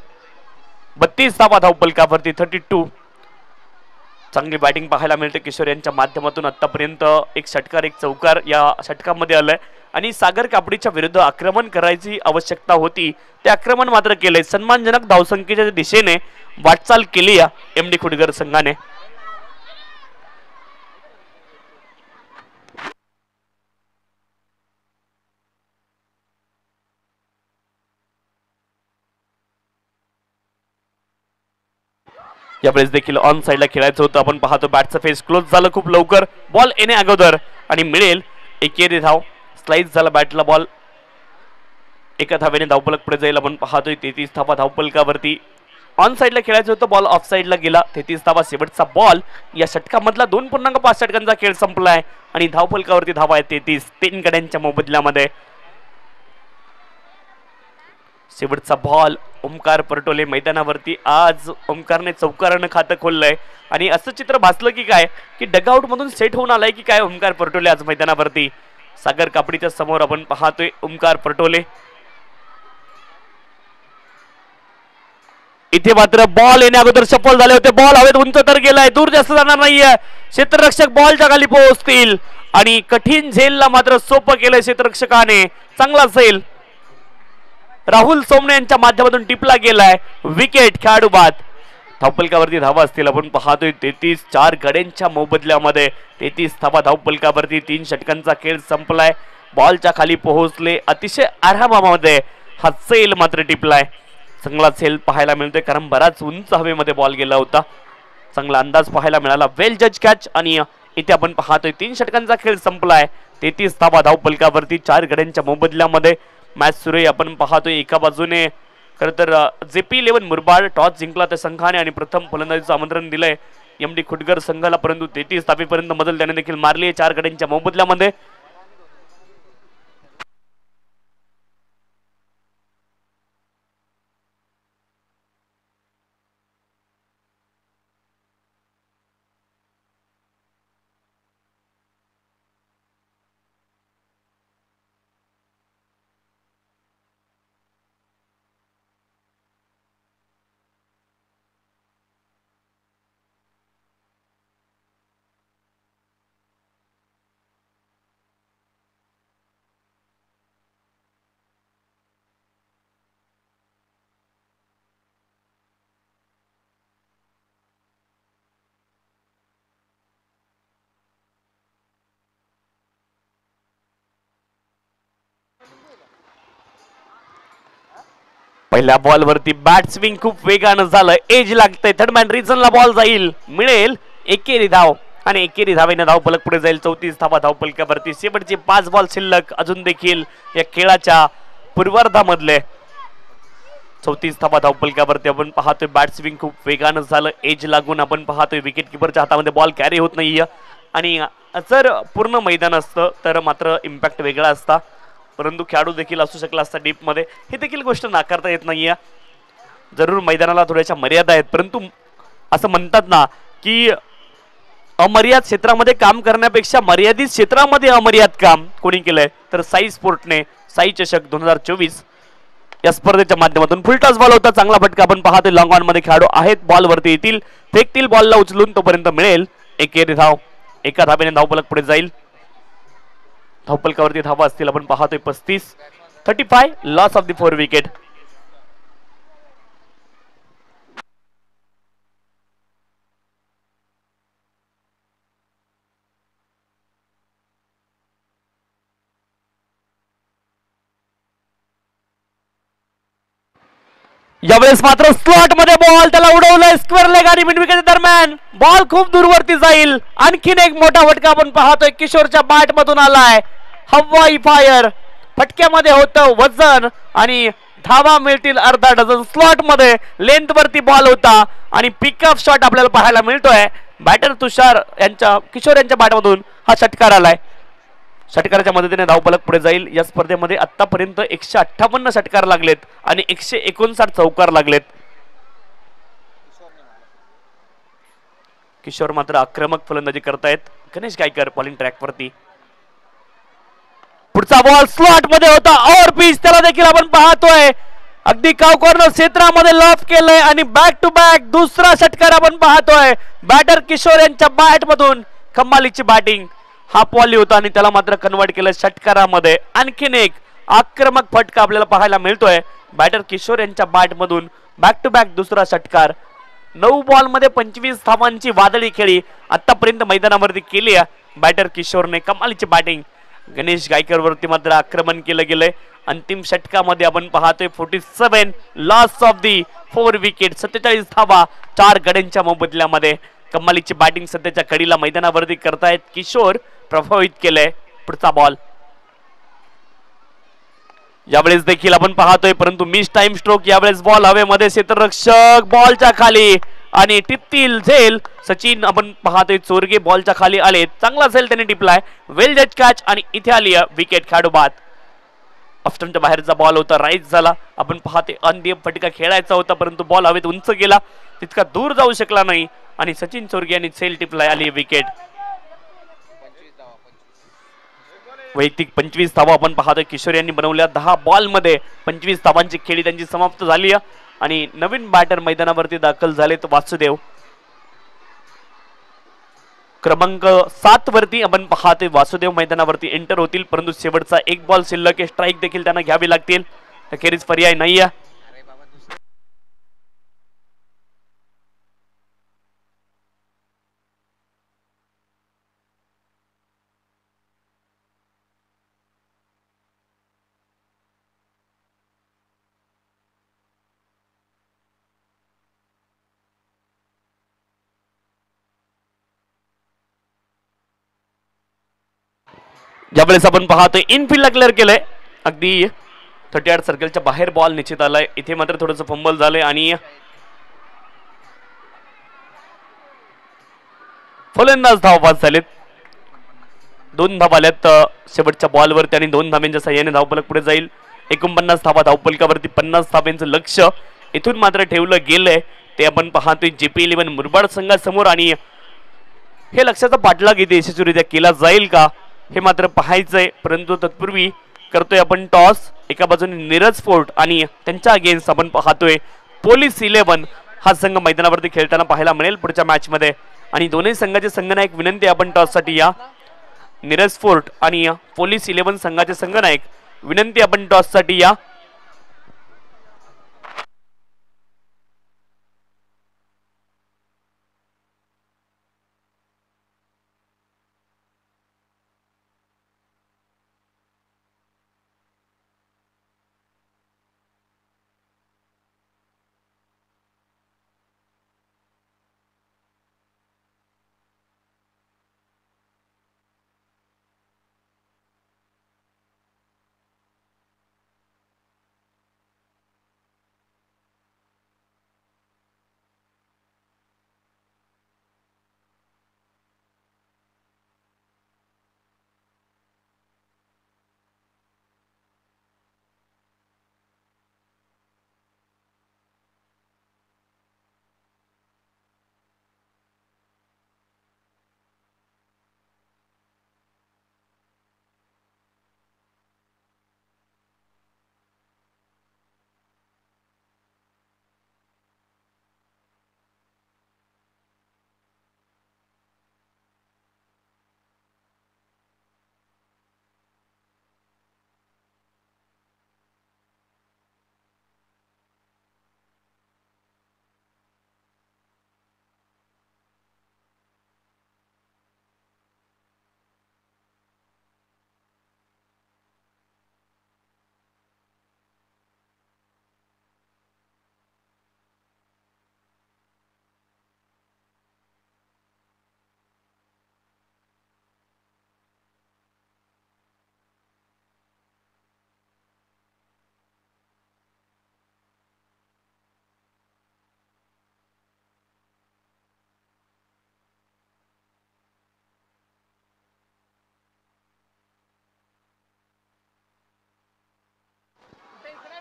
32 धावा धावफलकावरती 32. चांगली बॅटिंग पाहायला मिळते किशोर यांच्या माध्यमातून. आतापर्यंत एक षटकार एक चौकार या षटकामध्ये आलाय आणि सागर कापडीच्या विरुद्ध आक्रमण करायची आवश्यकता होती. ते आक्रमण मात्र केलंय. सन्मानजनक धावसंख्येच्या दिशेने वाटचाल केली या एमडी खुडगर संघाने. यावेळेस देखील ऑन साइडला खेळायचं होतं. आपण पाहतो बॅटचं फेस क्लोज झालं खूप लवकर. बॉल येणे अगोदर आणि मिळेल एकेरी धाव. स्लाइस झाला बॅटला बॉल. एका धावेने धावफलक पुढे जाईल. आपण पाहतोय 33 धावा धावफलकावरती. ऑन साइडला खेळायचं होतं. बॉल ऑफ साइडला गेला. 33 धावा शेवटचा बॉल. या षटकामधला 2.5 षटकांचा खेळ संपलाय आणि धावफलकावरती धावा आहे 33. 3 गड्यांच्या मोबदल्यामध्ये. शेवटचा बॉल. ओमकार परटोले मैदानावरती. आज ओमकारने चौकारानं खातं खोललंय आणि असं चित्र भासलं की काय की डगआउट मधून सेट होऊन आलाय की काय ओमकार परटोले आज मैदानावरती. सागर कापडीच्या समोर आपण पाहतोय ओमकार परटोले. इथे मात्र बॉल येण्या अगोदर सफल झाले होते. बॉल हवेत उंच तर गेलाय. दूर जास्त जाणार नाहीये. क्षेत्ररक्षक बॉलच्या खाली पोहोचतील आणि कठीण झेलला मात्र सोपं केलंय क्षेत्ररक्षकाने. चांगला झेल राहुल सोमणे यांच्या माध्यमातून टिपला गेलाय. विकेट खेळाडू बाद. धावफलकावरती धावा असतील. आपण पाहतोय 33. 4 गड्यांच्या मोबदल्यामध्ये 33 धावा धावफलकावरती. 3 षटकांचा खेळ संपलाय. बॉलच्या खाली पोहोचले अतिशय आरामामध्ये. हा सेल मात्र टिपलाय. चांगला सेल पाहायला मिळतोय कारण बराच उंच हवेमध्ये बॉल गेला होता. चांगला अंदाज पाहायला मिळाला. वेल जज कॅच आणि इथे आपण पाहतोय 3 षटकांचा खेळ संपलाय. 33 धावा धावफलकावरती 4 गड्यांच्या मोबदल्यामध्ये मॅच सुरू आहे. आपण पाहतोय एका बाजूने खरं तर JP11 मुरबाड टॉस जिंकला त्या संघाने आणि प्रथम फलंदाजीचं आमंत्रण दिलंय एमडी खुडगर संघाला. परंतु 33 धावेपर्यंत मदल त्याने देखील मारली आहे 4 गड्यांच्या मोबदल्यामध्ये. पहिल्या बॉलवरती बॅट स्विंग खूप वेगानं झालं. एज लागतंय. थर्ड मॅन रिझनला बॉल जाईल. मिळेल एकेरी धाव आणि एकेरी धावेने धावफलक पुढे जाईल. 34 धावा धावफलकावरती. शेवटचे 5 बॉल शिल्लक अजून देखील या खेळाच्या पूर्वार्धामधले. 34 धावा धावफलकावरती. आपण पाहतोय बॅट स्विंग खूप वेगानं झालं. एज लागून आपण पाहतोय विकेट किपरच्या हातामध्ये बॉल कॅरी होत नाहीये आणि जर पूर्ण मैदान असतं तर मात्र इम्पॅक्ट वेगळा असता. परंतु खेळाडू देखील असू शकला असता डीप मध्ये. ही देखील गोष्ट नाकारता येत नाहीये. जरूर मैदानाला थोड्याशा मर्यादा आहेत परंतु असं म्हणतात ना की अमर्याद क्षेत्रामध्ये काम करण्यापेक्षा मर्यादित क्षेत्रामध्ये अमर्याद काम कोणी केलंय तर साई स्पोर्टने. साई चषक 2024 या स्पर्धेच्या माध्यमातून. फुलटॉस बॉल होता. चांगला फटका. आपण पाहतोय लॉंग ऑन मध्ये खेळाडू आहेत. बॉल वरती येतील. फेकतील बॉलला उचलून. तोपर्यंत मिळेल एकेरी धाव. एका धावेने धावफलक पुढे जाईल. धावफलकावरती धावा असतील. आपण पाहतोय 35. 35 लॉस ऑफ द 4 विकेट. यावेळेस मात्र स्लॉट मध्ये बॉल त्याला उडवलाय स्क्वेअर लेग आणि मिड विकेट दरम्यान बॉल खूप दूरवरती जाईल. आणखीन एक मोठा फटका आपण पाहतोय किशोरच्या बॅट मधून आलाय. हवाई फायर. फटक्यामध्ये होतं वजन आणि धावा मिळतील अर्धा डझन. स्लॉट मध्ये लेंथ वरती बॉल होता आणि पिकअप शॉट आपल्याला पाहायला मिळतोय. बॅटर तुषार यांच्या किशोर यांच्या बॅट मधून हा षटकार आलाय. षटकाराच्या मदतीने धावफलक पुढे जाईल. या स्पर्धेमध्ये आतापर्यंत 158 षटकार लागलेत आणि 159 चौकार लागलेत. किशोर मात्र आक्रमक फलंदाजी करतायत. गणेश गायकर बॉलिंग ट्रॅक वरती. पुढचा बॉल स्लॉट मध्ये होता और पिच त्याला देखील आपण पाहतोय अगदी काव कॉर्नर क्षेत्रामध्ये लॉफ केलंय आणि बॅक टू बॅक दुसरा षटकार आपण पाहतोय बॅटर किशोर यांच्या बॅट मधून. कमालीची बॅटिंग, हा बॉल होता आणि त्याला मात्र कन्वर्ट केलं षटकारामध्ये. आणखीन एक आक्रमक फटका आपल्याला पाहायला मिळतोय बॅटर किशोर यांच्या बॅट मधून. बॅक टू बॅक दुसरा षटकार. 9 बॉल मध्ये 25 धावांची वादळी खेळी आतापर्यंत मैदानावरती केली आहे बॅटर किशोरने. कमालीची बॅटिंग. गणेश गायकर वरती मात्र आक्रमण केलं गेलंय. अंतिम षटकामध्ये आपण पाहतोय 47 लॉस ऑफ दी 4 विकेट. 47 धावा 4 गड्यांच्या मोबदल्यामध्ये. कमालीची बॅटिंग सध्याच्या कडीला मैदानावरती करतायत किशोर. प्रभावित केलंय. पुढचा बॉल यावेळेस देखील आपण पाहतोय परंतु मिस टाइम स्ट्रोक. यावेळेस बॉल हवेमध्ये, क्षेत्ररक्षक बॉलच्या खाली आणि टिपतील झेल. सचिन आपण पाहतोय चोरगे बॉलच्या खाली आले. चांगला झेल त्याने टिपलाय. वेल जज कॅच आणि इथे आली विकेट खेळोबाद. ऑफस्टंपच्या बाहेरचा बॉल होता, राईट झाला. आपण पाहते अंतिम फटका खेळायचा होता परंतु बॉल हवेत उंच गेला, तितका दूर जाऊ शकला नाही आणि सचिन चोरगे यांनी झेल टिपलाय. आली विकेट. वैयक्तिक 25 धावा आपण पाहतोय किशोर यांनी बनवल्या. 10 बॉल मध्ये 25 धावांची खेळी त्यांची समाप्त झाली आणि नवीन बॅटर मैदानावरती दाखल झालेत वासुदेव. क्रमांक 7 वरती आपण पाहतोय वासुदेव मैदानावरती एंटर होतील परंतु शेवटचा एक बॉल शिल्लक आहे. स्ट्राईक देखील त्यांना घ्यावी लागतील. अखेरीस पर्याय नाहीये. ज्यावेळेस आपण पाहतोय इनफिल्डला क्लिअर केलंय. अगदी 38 सर्कलच्या बाहेर बॉल निश्चित आलाय. इथे मात्र थोडंसं फंबल झालंय आणि फलंदाज धावबाद झालेत. 2 धावा आल्यात शेवटच्या बॉलवरती आणि 2 धाब्यांच्या साह्याने धावफलक पुढे जाईल. 49 धावा धावफलकावरती 50 धाब्यांचं लक्ष इथून मात्र ठेवलं गेलंय. ते आपण पाहतोय JP11 मुरबाड संघासमोर आणि हे लक्षाचा पाठलाग इथे यशस्वीरित्या केला जाईल का हे मात्र पाहायचंय. परंतु तत्पूर्वी करतोय आपण टॉस. एका बाजूने नीरज फोर्ट आणि त्यांच्या अगेन्स्ट आपण पाहतोय पोलीस 11 हा संघ मैदानावरती खेळताना पाहायला मिळेल पुढच्या मॅच मध्ये. आणि दोन्ही संघाचे संघनायक विनंती आपण टॉस साठी या. नीरज फोर्ट आणि पोलीस 11 संघाचे संघनायक विनंती आपण टॉस साठी या.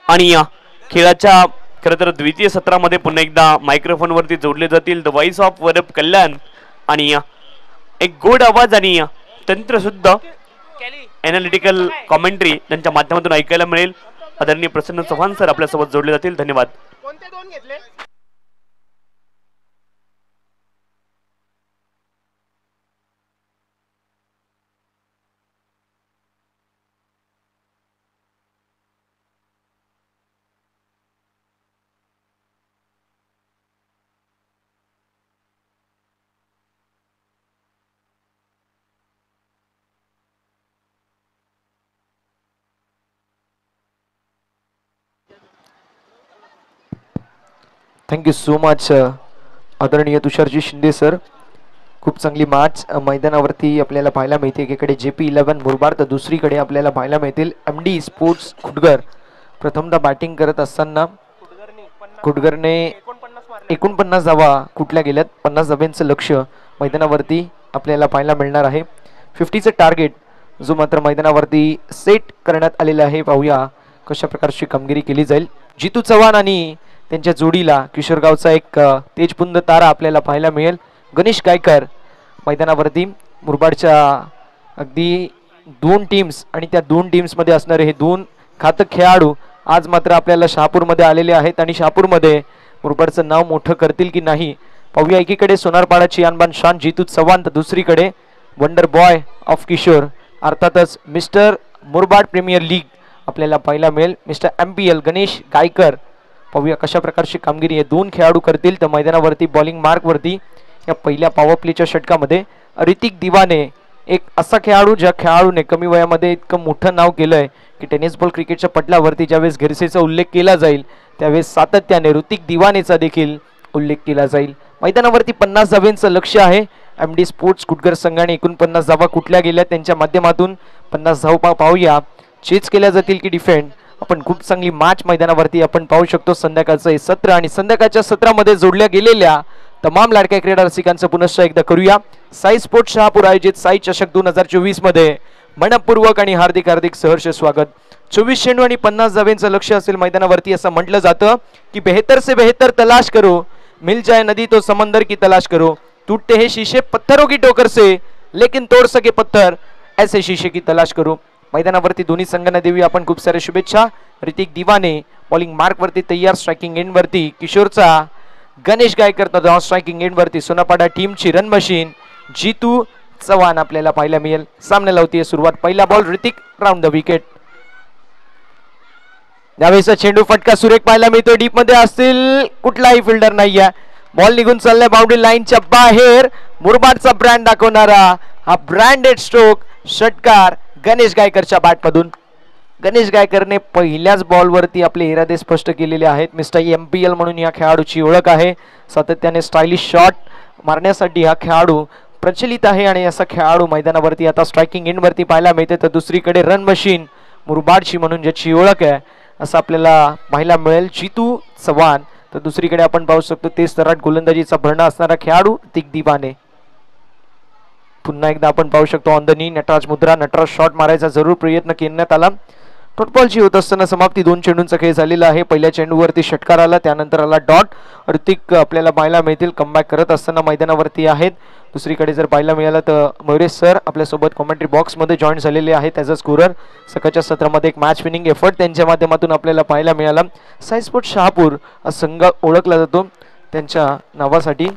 आणि खेळाच्या खरं तर द्वितीय सत्रामध्ये पुन्हा एकदा मायक्रोफोन वरती जोडले जातील द व्हॉइस ऑफ वरप कल्याण आणि एक गोड आवाज आणि तंत्रशुद्ध एनालिटिकल कॉमेंट्री त्यांच्या माध्यमातून ऐकायला मिळेल. आदरणीय प्रसन्न चव्हाण सर आपल्यासोबत जोडले जातील. धन्यवाद. थँक्यू सो मच आदरणीय तुषारजी शिंदे सर. खूप चांगली मॅच मैदानावरती आपल्याला पाहायला मिळते. एकीकडे JP11 मुरबाड तर दुसरीकडे आपल्याला पाहायला मिळतील MD स्पोर्ट्स खुटगर. प्रथमतः बॅटिंग करत असताना खुटगरने 49 धावा कुठल्या गेल्यात. 50 धाब्यांचं लक्ष मैदानावरती आपल्याला पाहायला मिळणार आहे. 50चं टार्गेट जो मात्र मैदानावरती सेट करण्यात आलेला आहे. पाहूया कशा प्रकारची कामगिरी केली जाईल. जितू चव्हाण आणि त्यांच्या जोडीला किशोरगावचा एक तेजपुंद तारा आपल्याला पाहायला मिळेल. गणेश गायकर मैदानावरती मुरबाडच्या अगदी 2 टीम्स आणि त्या 2 टीम्समध्ये असणारे हे 2 घातक खेळाडू आज मात्र आपल्याला शहापूरमध्ये आलेले आहेत आणि शहापूरमध्ये मुरबाडचं नाव मोठं करतील की नाही पाहूया. एकीकडे सोनारपाडाची अनबान शान जितू चव्हाण तर दुसरीकडे वंडर बॉय ऑफ किशोर अर्थातच मिस्टर मुरबाड प्रीमियर लीग आपल्याला पाहायला मिळेल. Mister MPL Ganesh Gaikar. पाहूया कशा प्रकारची कामगिरी हे 2 खेळाडू करतील. तर मैदानावरती बॉलिंग मार्कवरती या पहिल्या पॉवर प्लेच्या षटकामध्ये ऋतिक दिवाने एक असा खेळाडू ज्या खेळाडूने कमी वयामध्ये इतकं मोठं नाव केलंय की टेनिस बॉल क्रिकेटच्या पटलावरती ज्यावेळेस गिरसेचा उल्लेख केला जाईल त्यावेळेस सातत्याने ऋतिक दिवानेचा देखील उल्लेख केला जाईल. मैदानावरती 50 धाब्यांचं लक्ष आहे. MD स्पोर्ट्स कुटगर संघाने 49 धावा कुठल्या गेल्या त्यांच्या माध्यमातून 50 धावा पाहूया चेज केल्या जातील की डिफेंड. आपण खूप चांगली मॅच मैदानावरती आपण पाहू शकतो. संध्याकाळचं हे सत्र आणि संध्याकाळच्या सत्रामध्ये जोडल्या गेलेल्या तमाम लाडक्या क्रीडा रसिकांचं पुनश्च एकदा करूया. साई स्पोर्ट्स शहापूर आयोजित साई चषक 2024 मध्ये मनपूर्वक आणि हार्दिक हार्दिक सहर्ष स्वागत. 24 चेंडू आणि 50 धाब्यांचं लक्ष असेल मैदानावरती. असं म्हटलं जातं की बेहतर से बेहतर तलाश करो, मिल जाए नदी तो समंदर की तलाश करो, टूटते हैं शीशे पत्थरों की टोकर से लेकिन तोड़ सके पत्थर ऐसे शीशे की तलाश करो. मैदानावरती दोन्ही संघांना देऊया आपण खूप साऱ्या शुभेच्छा. ऋतिक दिवाने बॉलिंग मार्क वरती तयार. स्ट्रायकिंग एंड वरती किशोरचा गणेश गायकर तर स्ट्रायकिंग एंड वरती सोनापाडा टीमची रन मशीन जितू चव्हाण आपल्याला पाहायला मिळेल. सामन्याला होतीये सुरुवात. पहिला ball Hrithik round the wicket. यावेळेचा चेंडू फटका सुरेख पाहायला मिळतो. डीप मध्ये असतील कुठलाही फिल्डर नाहीये. बॉल निघून चाललाय बाउंड्री लाईनच्या बाहेर. मुरबाडचा ब्रँड दाखवणारा हा ब्रँडेड स्ट्रोक षटकार गणेश गायकरच्या बॅटमधून. गणेश गायकरने पहिल्याच बॉलवरती आपले इरादे स्पष्ट केलेले आहेत. मिस्टर MPL म्हणून या खेळाडूची ओळख आहे. सातत्याने स्टायलिश शॉट मारण्यासाठी हा खेळाडू प्रचलित आहे आणि असा खेळाडू मैदानावरती आता स्ट्रायकिंग एंड वरती पाहायला मिळते. तर दुसरीकडे रन मशीन मुरबाडची म्हणून ज्याची ओळख आहे असं आपल्याला पाहायला मिळेल जितू चव्हाण. तर दुसरीकडे आपण पाहू शकतो तेच तराट गोलंदाजीचा भरणा असणारा खेळाडू ऋतिक दिवाने. पुन्हा एकदा आपण पाहू शकतो ऑन द नी नटराज मुद्रा. नटराज शॉट मारायचा जरूर प्रयत्न करण्यात आला. फुटबॉलची होत असताना समाप्ती. 2 चेंडूंचा खेळ झालेला आहे. पहिल्या चेंडूवरती षटकार आला त्यानंतर आला डॉट. ऋतिक आपल्याला पाहायला मिळतील कमबॅक करत असताना मैदानावरती आहेत. दुसरीकडे जर पाहायला मिळालं तर मयुरेश सर आपल्यासोबत कॉमेंट्री बॉक्समध्ये जॉईन झालेले आहेत ॲज अ स्कोरर. सकाळच्या सत्रामध्ये एक मॅच विनिंग एफर्ट त्यांच्या माध्यमातून आपल्याला पाहायला मिळाला. साई स्पोर्ट्स शहापूर हा संघ ओळखला जातो त्यांच्या नावासाठी.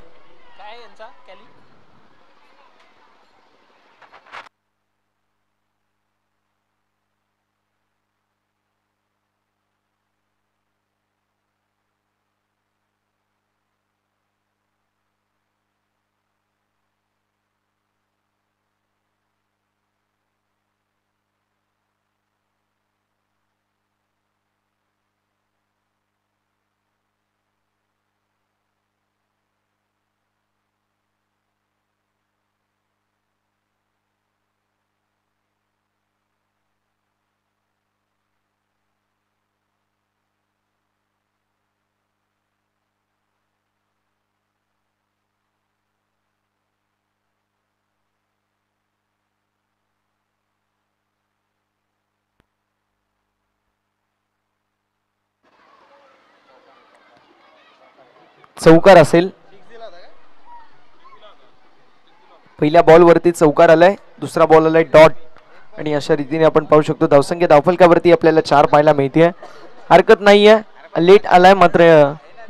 चौकार असेल. पहिल्या बॉल वरती चौकार आलाय. दुसरा बॉल आलाय डॉट. आणि अशा रीतीने आपण पाहू शकतो धावसंख्या धावफलकावरती आपल्याला 4 पाहायला मिळते. हरकत नाहीये, लेट आलाय मात्र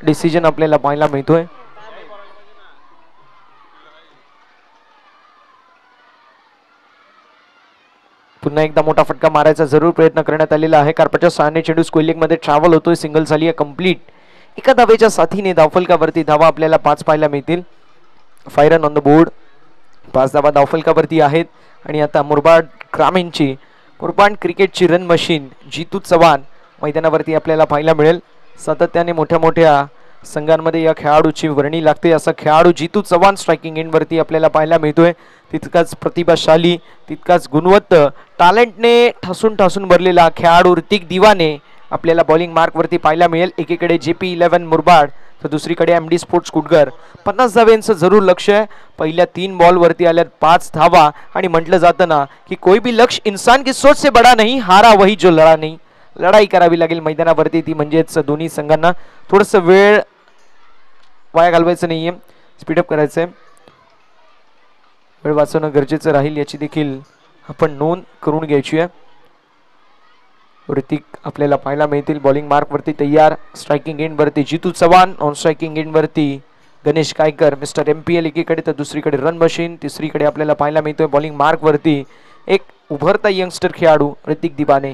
डिसिजन आपल्याला पाहायला मिळतोय. पुन्हा एकदा मोठा फटका मारायचा जरूर प्रयत्न करण्यात आलेला आहे. कार्पाच्या सहाय्याने चेंडू स्क्वेअर लेग मध्ये ट्रॅव्हल होतोय. सिंगल झाली आहे कंप्लीट. एका धावेच्या साथीने धावफलकावरती धावा आपल्याला 5 पाहायला मिळतील. 5 रन ऑन द बोर्ड. 5 धावा धावफलकावरती आहेत. आणि आता मुरबाड ग्रामीणची मुरबाड क्रिकेटची रन मशीन जितू चव्हाण मैदानावरती आपल्याला पाहायला मिळेल. सातत्याने मोठ्या मोठ्या संघांमध्ये या खेळाडूची वर्णी लागते. असा खेळाडू जितू चव्हाण स्ट्रायकिंग एंडवरती आपल्याला पाहायला मिळतोय. तितकाच प्रतिभाशाली, तितकाच गुणवत्त, टॅलेंटने ठासून ठासून भरलेला खेळाडू ऋतिक दिवाने आपल्याला बॉलिंग मार्कवरती पाहायला मिळेल. एकीकडे JP11 मुरबाड तर दुसरीकडे MD स्पोर्ट्स कुटगर. 50 धाव्यांचं जरूर लक्ष आहे. पहिल्या 3 बॉलवरती आल्यात 5 धावा. आणि म्हटलं जातं ना की कोई भी लक्ष्य इंसान की सोच से बडा नहीं, हारा वही जो लढा नहीं. लढाई करावी लागेल मैदानावरती. ती म्हणजेच दोन्ही संघांना थोडंसं वेळ वाया घालवायचं नाहीये, स्पीडअप करायचंय. वेळ वाचवणं गरजेचं राहील याची देखील आपण नोंद करून घ्यायची आहे. ऋतिक आपल्याला पाहायला मिळतील बॉलिंग मार्कवरती तयार. स्ट्रायकिंग एंडवरती जितू चव्हाण, ऑन स्ट्रायकिंग एंडवरती गणेश कायकर मिस्टर MPL एकीकडे तर दुसरीकडे रन मशीन. तिसरीकडे आपल्याला पाहायला मिळतोय बॉलिंग मार्कवरती एक उभरता यंगस्टर खेळाडू ऋतिक दिबाने.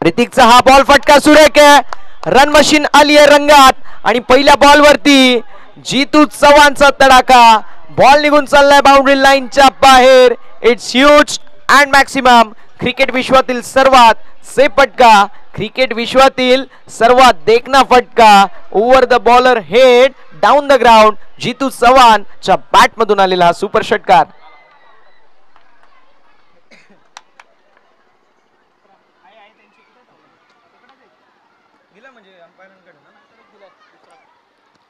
ऋतिकचा हा बॉल फटका सुरेख आहे. रन मशीन आली आहे रंगात. आणि पहिल्या बॉलवरती जितू चव्हाणचा तडाखा. बॉल निघून चाललाय बाउंड्री लाईनच्या बाहेर. It's huge and maximum. Cricket विश्वातील सर्वात सेफ फटका, क्रिकेट विश्वातील सर्वात देखना फटका. Over the bowler head down the ground. Jitu चव्हाणच्या बॅट मधून आलेला हा सुपर षटकार.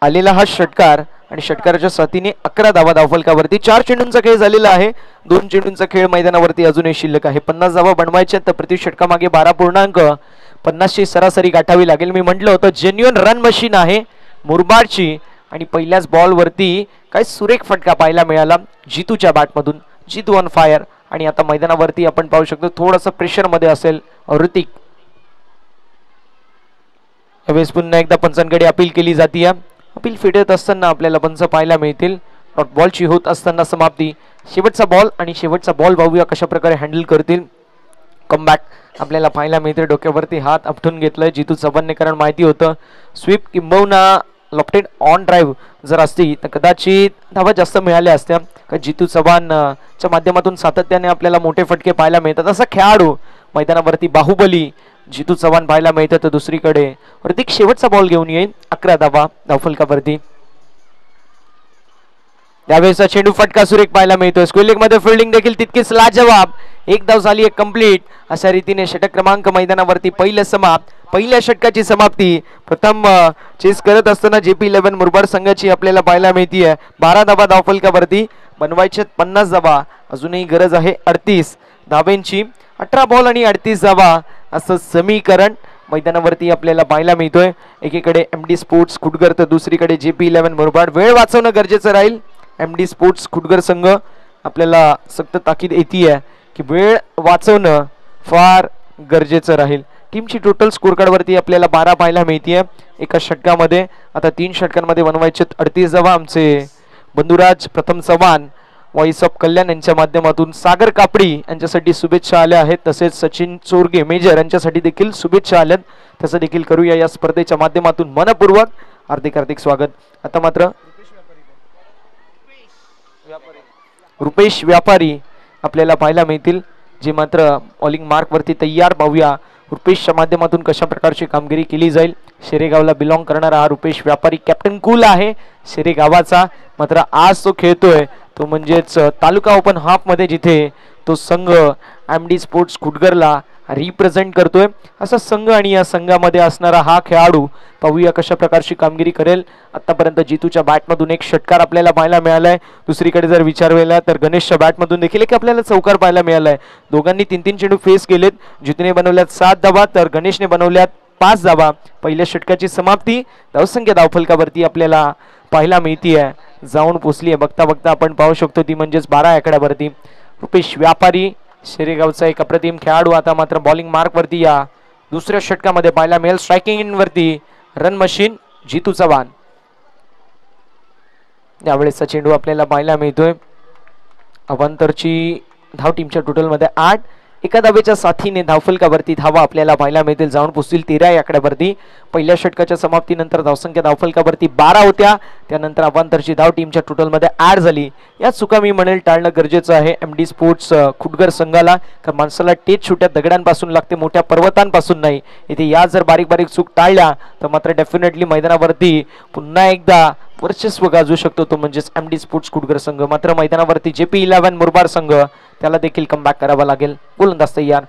आलेला हा षटकार आणि षटकाराच्या साथीने 11 धावा धावफलकावरती. 4 चेंडूंचा खेळ झालेला आहे. 2 चेंडूंचा खेळ मैदानावरती अजूनही शिल्लक आहे. 50 धावा बनवायच्या तर प्रति षटकामागे 12.50 ची सरासरी गाठावी लागेल. मी म्हटलं होतं जेन्युइन रन मशीन आहे मुरबाडची. आणि पहिल्याच बॉलवरती काय सुरेख फटका पाहायला मिळाला जितूच्या बॅटमधून. जितू ऑन फायर. आणि आता मैदानावरती आपण पाहू शकतो थोडंसं प्रेशर मध्ये असेल ऋतिक. यावेळेस पुन्हा एकदा पंचांकडे अपील केली जाते. अपील फिरत असताना आपल्याला पंच पाहायला मिळतील. डॉट बॉलची होत असताना समाप्ती. शेवटचा बॉल आणि शेवटचा बॉल बघूया कशा प्रकारे हँडल करतील. कमबॅक आपल्याला पाहायला मिळते. डोक्यावरती हात आपटून घेतलाय जितू चव्हाणने, कारण माहिती होतं स्वीप किंबहुना लॉफ्टेड ऑन ड्राईव्ह जर असती तर कदाचित धावा जास्त मिळाल्या असत्या. जितू चव्हाणच्या माध्यमातून सातत्याने आपल्याला मोठे फटके पाहायला मिळतात. असा खेळाडू मैदानावरती बाहुबली जितू चव्हाण पाहायला मिळतं. तर दुसरीकडे ऋतिक शेवटचा बॉल घेऊन येईल. 11 धावा धावफलकावरती. त्यावेळेस चेंडू फटका सुरेख पाहायला मिळतोय. स्क्वेअर लेग मध्ये फिल्डिंग देखील तितकीच लाजवाब. 1 धाव झाली आहे कंप्लीट. अशा रीतीने षटक क्रमांक मैदानावरती पहिलं समाप्त. पहिल्या षटकाची समाप्ती. प्रथम चेस करत असताना JP11 मुरबाड संघाची आपल्याला पाहायला मिळतीये. 12 धावा धावफलकावरती बनवायचे 50 धावा. अजूनही गरज आहे 38 धावेंची. 18 बॉल आणि 38 धावा असं समीकरण मैदानावरती आपल्याला पाहायला मिळतोय. एकीकडे MD स्पोर्ट्स कुटगर तर दुसरीकडे JP11 मुरबाड. वेळ वाचवणं गरजेचं राहील. MD स्पोर्ट्स कुटगर संघ आपल्याला सक्त ताकीद येते की वेळ वाचवणं फार गरजेचं राहील. टीमची टोटल स्कोर कार्ड वरती आपल्याला 12 पाहायला मिळतीये एका षटकामध्ये. आता 3 षटकांमध्ये बनवायचे 38 धावा. आमचे बंधुराज प्रथम चव्हाण व्हॉइस ऑफ कल्याण यांच्या माध्यमातून सागर कापडी यांच्यासाठी शुभेच्छा आल्या आहेत. तसेच सचिन चोरगे मेजर यांच्यासाठी देखील शुभेच्छा आल्यात. तसं देखील करूया या स्पर्धेच्या माध्यमातून मनपूर्वक हार्दिक हार्दिक स्वागत. आता मात्र रुपेश व्यापारी आपल्याला पाहायला मिळतील जे मात्र बॉलिंग मार्क वरती तयार. पाहूया रुपेशच्या माध्यमातून कशा प्रकारची कामगिरी केली जाईल. शेरेगावला बिलॉंग करणारा हा रुपेश व्यापारी कॅप्टन कूल आहे शेरेगावाचा. मात्र आज तो खेळतोय तो म्हणजेच तालुका ओपन हाफ मध्ये जिथे तो संघ MD स्पोर्ट्स कुटगरला रिप्रेझेंट करतोय. असा संघ आणि या संघामध्ये असणारा हा खेळाडू पाहूया कशा प्रकारची कामगिरी करेल. आतापर्यंत जितूच्या बॅटमधून एक षटकार आपल्याला पाहायला मिळालाय. दुसरीकडे जर विचार केला तर गणेशच्या बॅटमधून देखील एक आपल्याला चौकार पाहायला मिळालाय. दोघांनी 3-3 चेंडू फेस केलेत. जितूने बनवल्यात 7 धावा तर गणेशने बनवल्यात 5 धावा. पहिल्या षटकाची समाप्ती धावसंख्या धावफलकावरती आपल्याला पाहायला मिळतीये जाऊन पोचली आहे. बघता बघता आपण पाहू शकतो ती म्हणजेच 12 आकड्यावरती. रुपेश व्यापारी शेरेगावचा एक अप्रतिम खेळाडू आता मात्र बॉलिंग मार्क वरती या दुसऱ्या षटकामध्ये पाहायला मिळेल. स्ट्रायकिंग इन वरती रन मशीन जितू चव्हाण. यावेळेसचा चेंडू आपल्याला पाहायला मिळतोय. अवांतरची धाव टीमच्या टोटल मध्ये 8. एका धावेच्या साथीने धावफलकावरती धावा आपल्याला पाहायला मिळतील. जाऊन पोहोचतील 13 या आकड्यावरती. पहिल्या षटकाच्या समाप्तीनंतर धावसंख्या धावफलकावरती 12 होत्या. त्यानंतर अवांतरची धाव टीमच्या टोटल मध्ये 8 झाली. या चुका मी म्हणेल टाळणं गरजेचं आहे MD स्पोर्ट्स खुटगर संघाला. कारण माणसाला टेच छोट्या दगडांपासून लागते, मोठ्या पर्वतांपासून नाही. इथे या जर बारीक बारीक चूक टाळल्या तर मात्र डेफिनेटली मैदानावरती पुन्हा एकदा वर्चस्व गाजवू शकतो तो म्हणजेच MD स्पोर्ट्स खुटगर संघ. मात्र मैदानावरती JP 11 मुरबाड संघ त्याला देखील कमबॅक करावा लागेल. गोलंदाज तयार.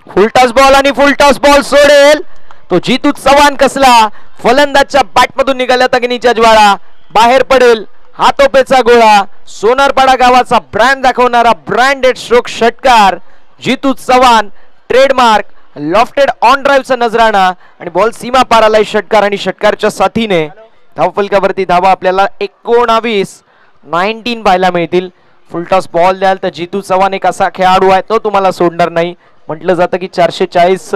फुल टॉस बॉल आणि फुल टॉस बॉल सोडेल तो जितू चव्हाण. कसला फलंदाजच्या बॅटमधून निघाला अग्नीच्या ज्वाळा. बाहेर पडेल हातोपेचा गोळा. सोनारपाडा गावाचा ब्रँड दाखवणारा ब्रँडेड स्ट्रोक षटकार जितू चव्हाण. ट्रेडमार्क लॉफ्टेड ऑन ड्राईव्हचा नजराणा आणि बॉल सीमा पार आलाय षटकार. आणि षटकारच्या साथीने धावफलकावरती धावा आपल्याला 19 पाहायला मिळतील. फुलटॉस बॉल द्याल तर जितू चव्हाण एक असा खेळाडू आहे तो तुम्हाला सोडणार नाही. म्हटलं जातं की 440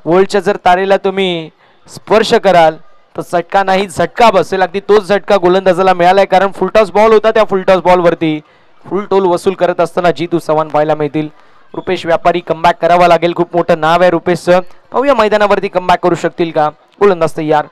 वोल्टच्या जर तारेला तुम्ही स्पर्श कराल तर चटका नाही झटका बसेल. अगदी तोच झटका गोलंदाजाला मिळालाय कारण फुलटॉस बॉल होता. त्या फुलटॉस बॉल वरती फुल टोल वसूल करत असताना जितू चव्हाण पाहायला मिळतील. रुपेश व्यापारी कमबॅक करावा लागेल. खूप मोठं नाव आहे रुपेशचं. पाहूया मैदानावरती कमबॅक करू शकतील का. गोलंदाज तयार.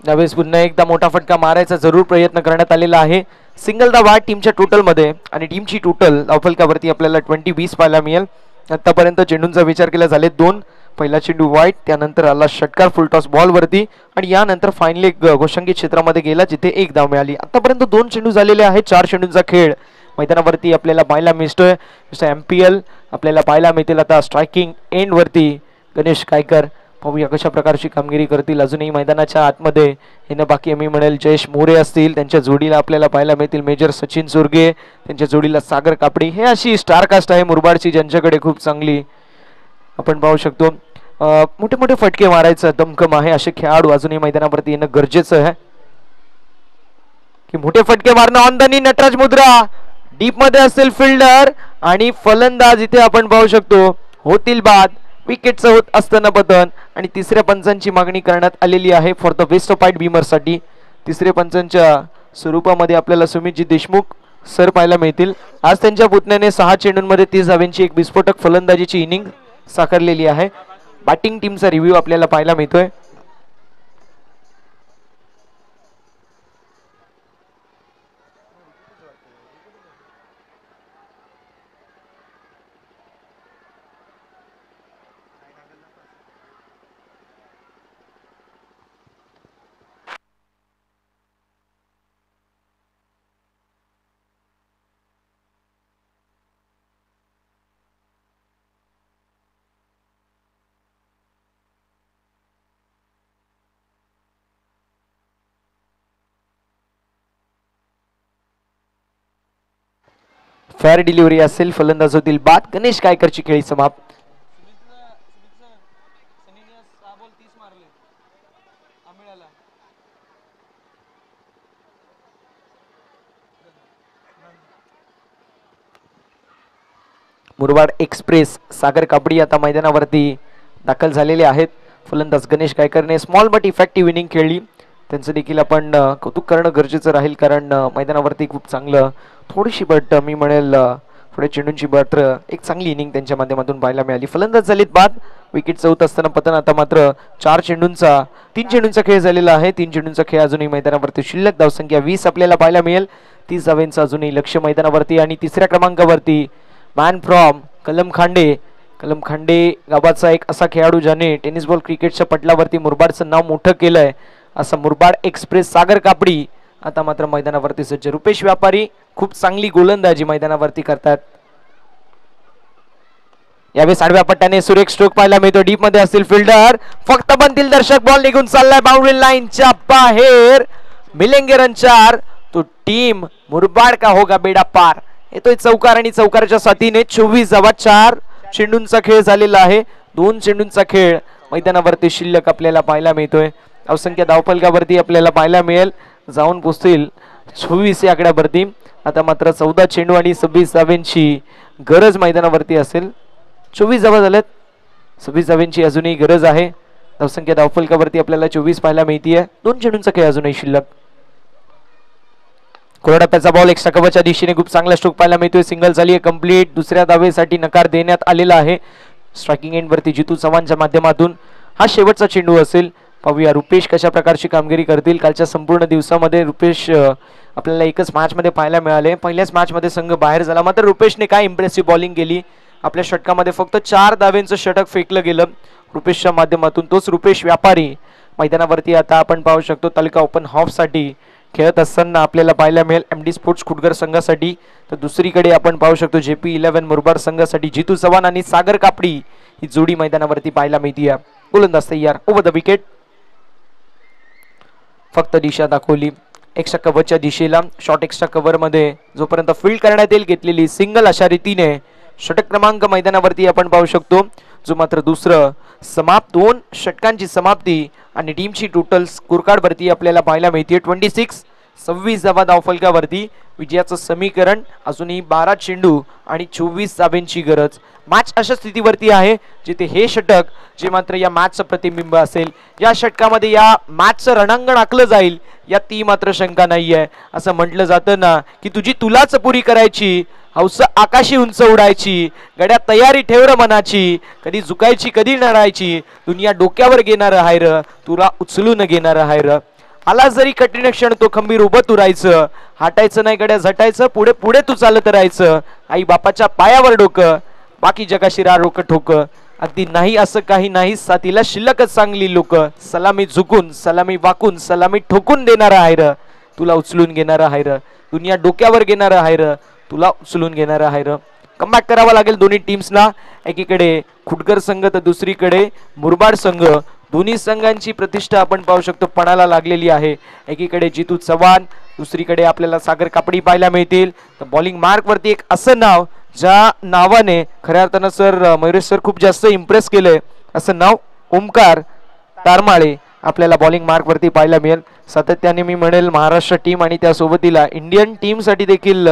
यावेळेस पुन्हा एकदा मोठा फटका मारायचा जरूर प्रयत्न करण्यात आलेला आहे. सिंगल धावा टीमच्या टोटल मध्ये आणि टीमची टोटल धावफलकावरती आपल्याला 20-20 पाहायला मिळेल. आतापर्यंत चेंडूंचा विचार केला झाले 2. पहिला चेंडू वाईट, त्यानंतर आला षटकार फुलटॉस बॉल वरती आणि यानंतर फायनली एक घोषंगी क्षेत्रामध्ये गेला जिथे 1 धाव मिळाली. आतापर्यंत 2 चेंडू झालेले आहेत. 4 चेंडूंचा खेळ मैदानावरती आपल्याला पाहायला मिळतोय. MPL आपल्याला पाहायला मिळतील. आता स्ट्रायकिंग एंड वरती गणेश कायकर. पाहूया कशा प्रकारची कामगिरी करतील. अजूनही मैदानाच्या आतमध्ये येणं बाकी मी म्हणेल जयेश मोरे असतील. त्यांच्या जोडीला आपल्याला पाहायला मिळतील मेजर सचिन चोरगे. त्यांच्या जोडीला सागर कापडी. हे अशी स्टारकास्ट आहे मुरबाडची ज्यांच्याकडे खूप चांगली आपण पाहू शकतो मोठे मोठे फटके मारायचं दमखम आहे. असे खेळाडू अजूनही मैदानावरती येणं गरजेचं आहे की मोठे फटके मारणं. ऑन द नी नटराज मुद्रा. डीप मध्ये असेल फिल्डर आणि फलंदाज इथे आपण पाहू शकतो होतील बाद. विकेटचं होत असताना पतन आणि तिसऱ्या पंचांची मागणी करण्यात आलेली आहे फॉर द वेस्ट ऑफ वाईट बीमर साठी. तिसऱ्या पंचांच्या स्वरूपामध्ये आपल्याला सुमितजी देशमुख सर पाहायला मिळतील. आज त्यांच्या पुतण्याने 6 चेंडूंमध्ये 30 धावांची एक विस्फोटक फलंदाजीची इनिंग साकारलेली आहे. बॅटिंग टीमचा रिव्ह्यू आपल्याला पाहायला मिळतोय. फेअर डिलिव्हरी असेल. फलंदाज होतील बाद. गणेश कायकरची खेळी समाप्त. मुरबाड एक्सप्रेस सागर कापडी आता मैदानावरती दाखल झालेले आहेत. फलंदाज गणेश कायकरने स्मॉल बट इफेक्टिव्ह इनिंग खेळली. त्यांचं देखील आपण कौतुक करणं गरजेचं राहील कारण मैदानावरती खूप चांगलं थोडीशी बट मी म्हणेल थोडे चेंडूंची बट एक चांगली इनिंग त्यांच्या माध्यमातून पाहायला मिळाली. फलंदाज झालीत बाद. विकेट चौथ असताना पतन. आता मात्र 3 चेंडूंचा खेळ झालेला आहे. 3 चेंडूंचा खेळ अजूनही मैदानावरती. शिल्लक धावसंख्या 20 आपल्याला पाहायला मिळेल. 30 धावांचं अजूनही लक्ष मैदानावरती. आणि तिसऱ्या क्रमांकावरती मॅन फ्रॉम कलम खांडे गावाचा एक असा खेळाडू ज्याने टेनिस बॉल क्रिकेटच्या पटलावरती मुरबाडचं नाव मोठं केलंय असा मुरबाड एक्सप्रेस सागर कापडी आता मात्र मैदानावरती सज्ज. रुपेश व्यापारी खूप चांगली गोलंदाजी मैदानावरती करतात. यावेळेस आडव्या पट्ट्याने सुरेख स्ट्रोक पाहायला मिळतो. डीप मध्ये असतील फिल्डर. फक्त बनतील दर्शक. बॉल निघून चाललाय बाउंड्री लाईनच्या बाहेर. मिलेंगे रन 4. तो टीम मुरबाड का होगा बेडा पार. येतोय चौकार आणि चौकाराच्या साथीने 24 धावा. 4 चेंडूंचा खेळ झालेला आहे. 2 चेंडूंचा खेळ मैदानावरती शिल्लक आपल्याला पाहायला मिळतोय. धावसंख्या धावफलकावरती आपल्याला पाहायला मिळेल. जाऊन पोचतील 24 या आकड्यावरती. आता मात्र 14 चेंडू आणि 26 धावांची गरज मैदानावरती असेल. 24 धावा झाल्यात, 26 धावांची अजूनही गरज आहे. धावसंख्या धावफलकावरती आपल्याला 24 पाहायला मिळतीये. 2 चेंडूंचा खेळ अजूनही शिल्लक. कोरडाप्याचा बॉल एक्स्ट्रा कव्हरच्या दिशेने खूप चांगला स्ट्रोक पाहायला मिळतोय. सिंगल झाली आहे कंप्लीट. दुसऱ्या धावेसाठी नकार देण्यात आलेला आहे. स्ट्रायकिंग एंड वरती जितू चव्हाणच्या माध्यमातून हा शेवटचा चेंडू असेल. पाहूया रुपेश कशा प्रकारची कामगिरी करतील. कालच्या संपूर्ण दिवसामध्ये रुपेश आपल्याला एकच मॅच मध्ये पाहायला मिळाले. पहिल्याच मॅच मध्ये संघ बाहेर झाला, मात्र रुपेशने काय इम्प्रेसिव्ह बॉलिंग केली. आपल्या षटकामध्ये फक्त 4 धावेंचं षटक फेकलं गेलं रुपेशच्या माध्यमातून. तोच रुपेश व्यापारी मैदानावरती आता आपण पाहू शकतो तालुका ओपन हाफ साठी खेळत असताना आपल्याला पाहायला मिळेल. एमडी स्पोर्ट्स खुटगर संघासाठी. तर दुसरीकडे आपण पाहू शकतो JP 11 मुरबाड संघासाठी जितू चव्हाण आणि सागर कापडी ही जोडी मैदानावरती पाहायला मिळते. गोलंदाज तयार. Over the wicket. फक्त दिशा दाखवली एक्स्ट्रा कव्हरच्या दिशेला. शॉर्ट एक्स्ट्रा कव्हर मध्ये जोपर्यंत फील्ड करण्यात येईल घेतलेली सिंगल अशा रीतीने षटक क्रमांक मैदानावरती आपण पाहू शकतो. जो मात्र दुसरं समाप्त 2 षटकांची समाप्ती आणि टीमची टोटल स्कोर कार्ड वरती आपल्याला पाहायला मिळते 26. 26 धावा धावफलकावरती. विजयाचं समीकरण अजूनही 12 चेंडू आणि 24 धावांची गरज. मॅच अशा स्थितीवरती आहे जिथे हे षटक जे मात्र या मॅचचं प्रतिबिंब असेल. या षटकामध्ये या मॅचचं रणांगण आखलं जाईल यात ती मात्र शंका नाहीये. असं म्हटलं जातं ना की तुझी तुलाच पुरी करायची, हौस आकाशी उंच उडायची, गड्या तयारी ठेवर मनाची, कधी झुकायची कधी नरायची, दुनिया डोक्यावर घेणार हायर, तुला उचलून घेणार हायर. आला जरी कठीण क्षण तो खंबीर उभं तू राहायचं, हटायचं नाही गड्या झटायचं, पुढे पुढे तू चालत राहायचं. आई बापाच्या पायावर डोकं, बाकी जगाशी रोक ठोक. अगदी नाही असं काही नाही, साथीला शिल्लकच चांगली लोक. सलामी झुकून सलामी वाकून सलामी ठोकून देणारा हायर, तुला उचलून घेणारा हायर, दुनिया डोक्यावर घेणारा हायर, तुला उचलून घेणारा हायर. कमबॅक करावा लागेल दोन्ही टीम्सना. एकीकडे खुटगर संघ तर दुसरीकडे मुरबाड संघ. दोन्ही संघांची प्रतिष्ठा आपण पाहू शकतो पणाला लागलेली आहे. एकीकडे जितू चव्हाण, दुसरीकडे आपल्याला सागर कापडी पाहायला मिळतील. तर बॉलिंग मार्क वरती एक असं नाव ज्या नावाने खऱ्या अर्थानं सर मयुरेश सर खूप जास्त इम्प्रेस केलंय, असं नाव ओमकार तारमाळे आपल्याला बॉलिंग मार्क वरती पाहायला मिळेल. सातत्याने मी म्हणेल महाराष्ट्र टीम आणि त्यासोबतीला इंडियन टीम साठी देखील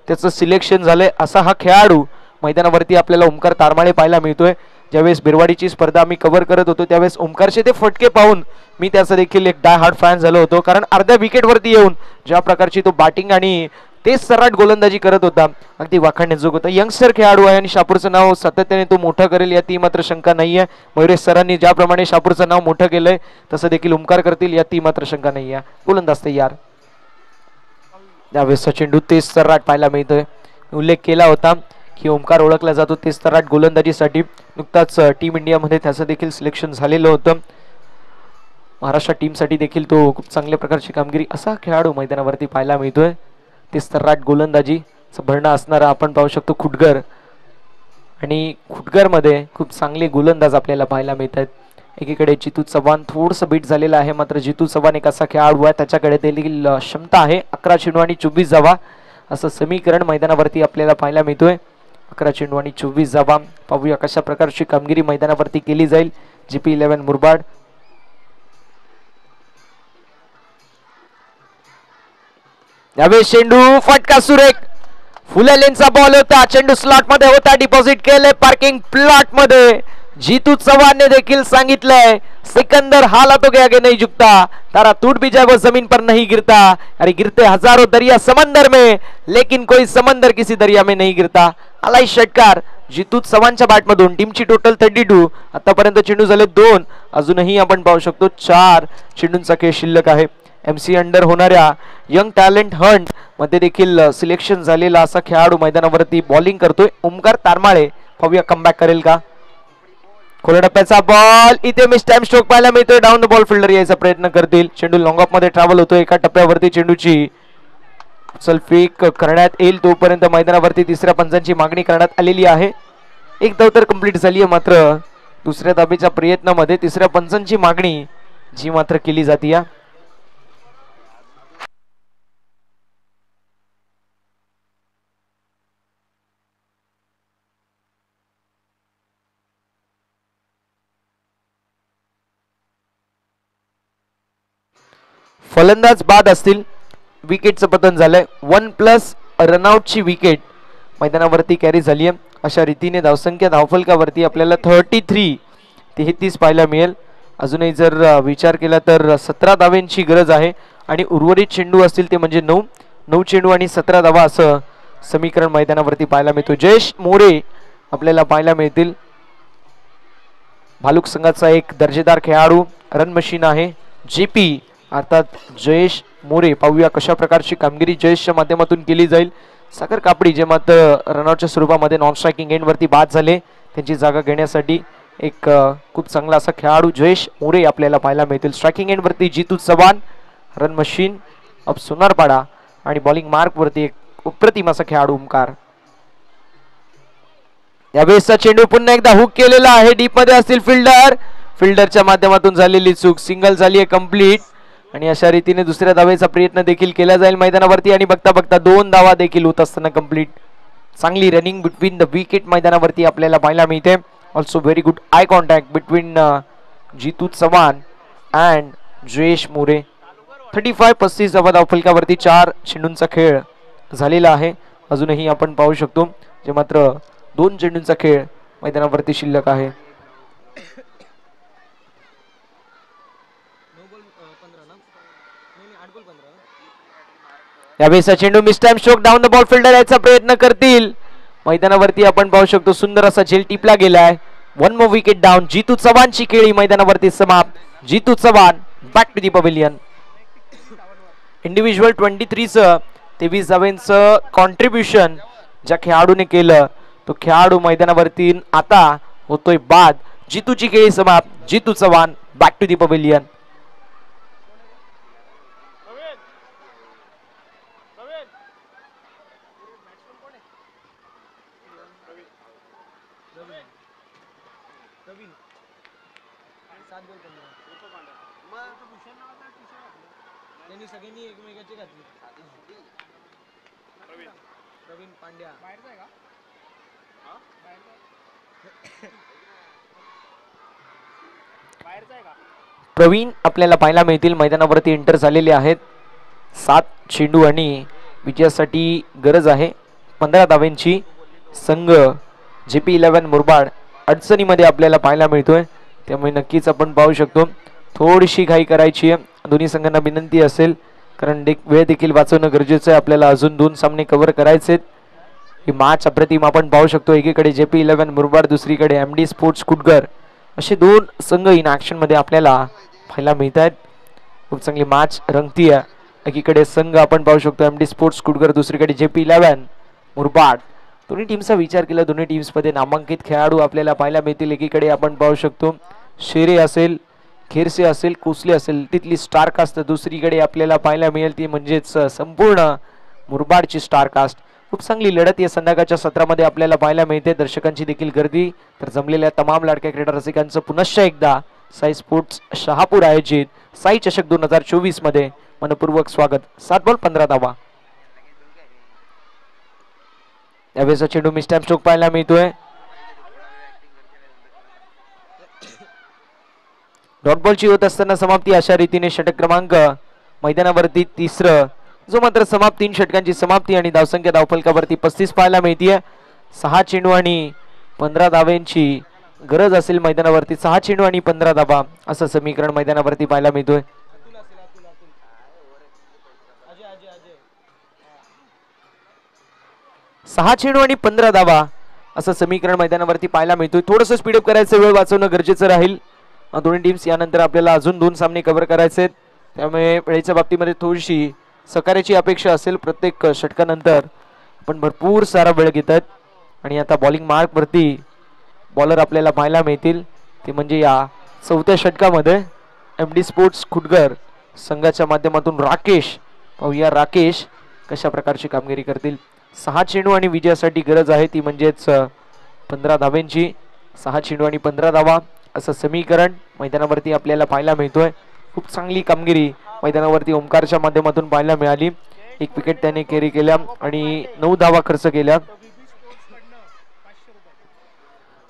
त्याचं सिलेक्शन झालंय असा हा खेळाडू मैदानावरती आपल्याला ओमकार तारमाळे पाहायला मिळतोय. ज्यावेळेस बिरवाडीची स्पर्धा आम्ही कव्हर करत होतो त्यावेळेस ओमकारचे ते फटके पाहून मी त्याचा देखील एक डाय हार्ड फॅन झालो होतो. कारण अर्ध्या विकेटवरती येऊन ज्या प्रकारची तो बॅटिंग आणि तेच सर्राट गोलंदाजी करत होता अगदी वाखाणण्याजोग होता. यंगस्टर खेळाडू आहे आणि शापूरचं नाव सातत्याने तो मोठं करेल यात ती मात्र शंका नाहीये. मयुरेश सरांनी ज्याप्रमाणे शापूरचं नाव मोठं केलंय तसं देखील ओमकार करतील यात ती मात्र शंका नाहीये. गोलंदाज तयार. त्यावेळेस चेंडू तेज सर्राट पाहायला मिळतोय. उल्लेख केला होता की ओमकार ओळखला जातो तेज सर्राट गोलंदाजीसाठी. नुकताच टीम इंडियामध्ये त्याचं देखील सिलेक्शन झालेलं होतं. महाराष्ट्र टीमसाठी देखील तो खूप चांगल्या प्रकारची कामगिरी असा खेळाडू मैदानावरती पाहायला मिळतोय. तेज सर्राट गोलंदाजीचं भरणा असणारा आपण पाहू शकतो खुटगर. आणि खुटगरमध्ये खूप चांगले गोलंदाज आपल्याला पाहायला मिळतात. एकीकडे जितू चव्हाण थोडंसं बीट झालेलं आहे, मात्र जितू चव्हाण एक असा खेळाडू आहे त्याच्याकडे देखील क्षमता आहे. 11 चेंडू आणि 24 धावा असं समीकरण मैदानावरती आपल्याला पाहायला मिळतोय. 11 चेंडू आणि 24 धावा. पाहूया कशा प्रकारची कामगिरी मैदानावरती केली जाईल. JP 11 मुरबाड. यावेळेस चेंडू फटका सुरेख फुले लेनचा बॉल होता. चेंडू स्लॉट मध्ये होता, डिपॉझिट केले पार्किंग प्लॉट मध्ये. जीतू चव्हाण ने देखील सांगितलंय सिकंदर हाला तो गया के नहीं झुकता, तारा टूट भी जाए वो जमीन पर नहीं गिरता. अरे गिरते हजारों दरिया समंदर में लेकिन कोई समंदर किसी दरिया में नहीं गिरता. आलाय षटकार जितू चव्हाणच्या बॅट मधून. टीमची टोटल 32. आतापर्यंत चेंडू झाले 2. अजूनही आपण पाहू शकतो 4 चेंडूंचा खेळ शिल्लक आहे. MC अंडर होणाऱ्या यंग टॅलेंट हंट मध्ये देखील सिलेक्शन झालेला असा खेळाडू मैदानावरती बॉलिंग करतोय ओमकार तारमाळे. पाहूया कमबॅक करेल का. खोल्या टप्प्याचा बॉल इथे मिस टाइम स्ट्रोक पाहायला मिळतोय. डाऊन द बॉल फिल्डर यायचा प्रयत्न करतील. चेंडू लॉंग ऑफ मध्ये ट्रॅव्हल होतोय. एका टप्प्यावरती चेंडूची फेक करण्यात येईल तोपर्यंत मैदानावरती तिसऱ्या पंचांची मागणी करण्यात आलेली आहे. एक धाव तर कंप्लीट झाली आहे, मात्र दुसऱ्या धाबेच्या प्रयत्नामध्ये तिसऱ्या पंचांची मागणी जी मात्र केली जाते. फलंदाज बाद असतील. विकेटचं पतन झालंय. 1+1 रनआउटची विकेट मैदानावरती कॅरी झाली आहे. अशा रीतीने धावसंख्या धावफलकावरती आपल्याला 33 पाहायला मिळेल. अजूनही जर विचार केला तर 17 धावांची गरज आहे आणि उर्वरित चेंडू असतील ते म्हणजे 9 चेंडू आणि 17 धावा असं समीकरण मैदानावरती पाहायला मिळतो. जयेश मोरे आपल्याला पाहायला मिळतील. भालुक संघाचा एक दर्जेदार खेळाडू, रन मशीन आहे JP अर्थात जयेश मोरे. पाहूया कशा प्रकारची कामगिरी जयेशच्या माध्यमातून केली जाईल. सागर कापडी जे मात्र रनआउटच्या स्वरूपामध्ये नॉन स्ट्रायकिंग एंडवरती बाद झाले, त्यांची जागा घेण्यासाठी एक खूप चांगला असा खेळाडू जयेश मोरे आपल्याला पाहायला मिळतील. स्ट्रायकिंग एंडवरती Jitu Chavan, run machine of Sonarpada आणि बॉलिंग मार्कवरती एक अप्रतिम असा खेळाडू ओमकार. यावेळेसचा चेंडू पुन्हा एकदा हुक केलेला आहे. डीप मध्ये असतील फिल्डरच्या माध्यमातून झालेली चूक, सिंगल झाली आहे कंप्लीट आणि अशा रीतीने दुसऱ्या धावेचा प्रयत्न देखील केला जाईल मैदानावरती आणि बघता बघता 2 धावा देखील होत असताना कंप्लीट. चांगली रनिंग बिटवीन द विकेट मैदानावरती आपल्याला पाहायला मिळते. Also very good eye contact between Jitu Chavan and Jayesh More. 35 धावा धावफलकावरती 4 चेंडूंचा खेळ झालेला आहे. अजूनही आपण पाहू शकतो जे मात्र 2 चेंडूंचा खेळ मैदानावरती शिल्लक आहे. यावेळेसचा चेंडू miss time stroke down the ball fielder याचा प्रयत्न करतील. मैदानावरती आपण पाहू शकतो सुंदर असा झेल टिपला गेलाय. 1 मोर विकेट डाऊन. जितू चव्हाणची खेळी मैदानावरती समाप्त. Jitu Chavan back to the pavilion. Individual 23 धावांचं कॉन्ट्रीब्युशन ज्या खेळाडूने केलं तो खेळाडू मैदानावरती आता होतोय बाद. जितूची खेळी समाप्त. Jitu Chavan back to the pavilion. Praveen आपल्याला पाहायला मिळतील. मैदानावरती एंटर झालेले आहेत. 7 चेंडू आणि विजयासाठी गरज आहे 15 धावांची. संघ JP11 मुरबाड अडचणीमध्ये आपल्याला पाहायला मिळतोय, त्यामुळे नक्कीच आपण पाहू शकतो थोडीशी घाई करायची आहे. दोन्ही संघांना विनंती असेल कारण वेळ देखील वाचवणं गरजेचं आहे. आपल्याला अजून 2 सामने कव्हर करायचे. ही मॅच अप्रतिम आपण पाहू शकतो. एकीकडे JP11 मुरबाड, दुसरीकडे MD स्पोर्ट्स कुटगर असे 2 संघ इन ऍक्शन मध्ये आपल्याला पाहायला मिळत आहेत. खूप चांगली मॅच रंगतीये. एकीकडे संघ आपण पाहू शकतो MD स्पोर्ट्स कुटगर, दुसरीकडे JP11 मुरबाड. दोन्ही टीमचा विचार केला दोन्ही टीम्स मध्ये नामांकित खेळाडू आपल्याला पाहायला मिळतील. एकीकडे आपण पाहू शकतो शेरे असेल, खेरसे असेल, कोसले असेल तिथली स्टार कास्ट, दुसरीकडे आपल्याला पाहायला मिळेल ती म्हणजेच संपूर्ण मुरबाडची स्टार कास्ट. खूप चांगली लढत या संध्याकाळच्या सत्रामध्ये आपल्याला पाहायला मिळते. दर्शकांची देखील गर्दी. तर जमलेल्या तमाम लाडक्या क्रीडा रसिकांचं पुनश्च एकदा साई स्पोर्ट्स शहापूर आयोजित साई चषक 2024 मध्ये मनपूर्वक स्वागत. 7 बॉल 15 धावा. यावेळेचा चेंडू मिस्टॅप स्ट्रोक पाहायला मिळतोय. डॉट बॉलची होत असताना समाप्ती. अशा रीतीने षटक क्रमांक मैदानावरती 3 जो मात्र समाप्त 3 षटकांची समाप्ती आणि धावसंख्या धावफलकावरती 35 पाहायला मिळतीये. 6 चेंडू आणि 15 धावांची गरज असेल मैदानावरती. 6 चेंडू आणि 15 धावा असं समीकरण मैदानावरती पाहायला मिळतोय. 6 चेंडू आणि 15 धावा असं समीकरण मैदानावरती पाहायला मिळतोय. थोडंसं स्पीडअप करायचं, वेळ वाचवणं गरजेचं राहील. दोन्ही टीम्स यानंतर आपल्याला अजून 2 सामने कव्हर करायचे आहेत, त्यामुळे वेळेच्या बाबतीमध्ये थोडीशी सकाराची अपेक्षा असेल. प्रत्येक षटकानंतर आपण भरपूर सारा वेळ घेतात आणि आता बॉलिंग मार्कवरती बॉलर आपल्याला पाहायला मिळतील ते म्हणजे या 4थ्या षटकामध्ये MD स्पोर्ट्स खुटगर संघाच्या माध्यमातून राकेश. पाहूया राकेश कशा प्रकारची कामगिरी करतील. 6 चेंडू आणि विजयासाठी गरज आहे ती म्हणजेच 15 धावांची. 6 चेंडू आणि 15 धावा असं समीकरण मैदानावरती आपल्याला पाहायला मिळतोय. खूप चांगली कामगिरी मैदानावरती ओमकारच्या माध्यमातून पाहायला मिळाली. 1 विकेट त्याने कॅरी केल्या आणि 9 धावा खर्च केल्या.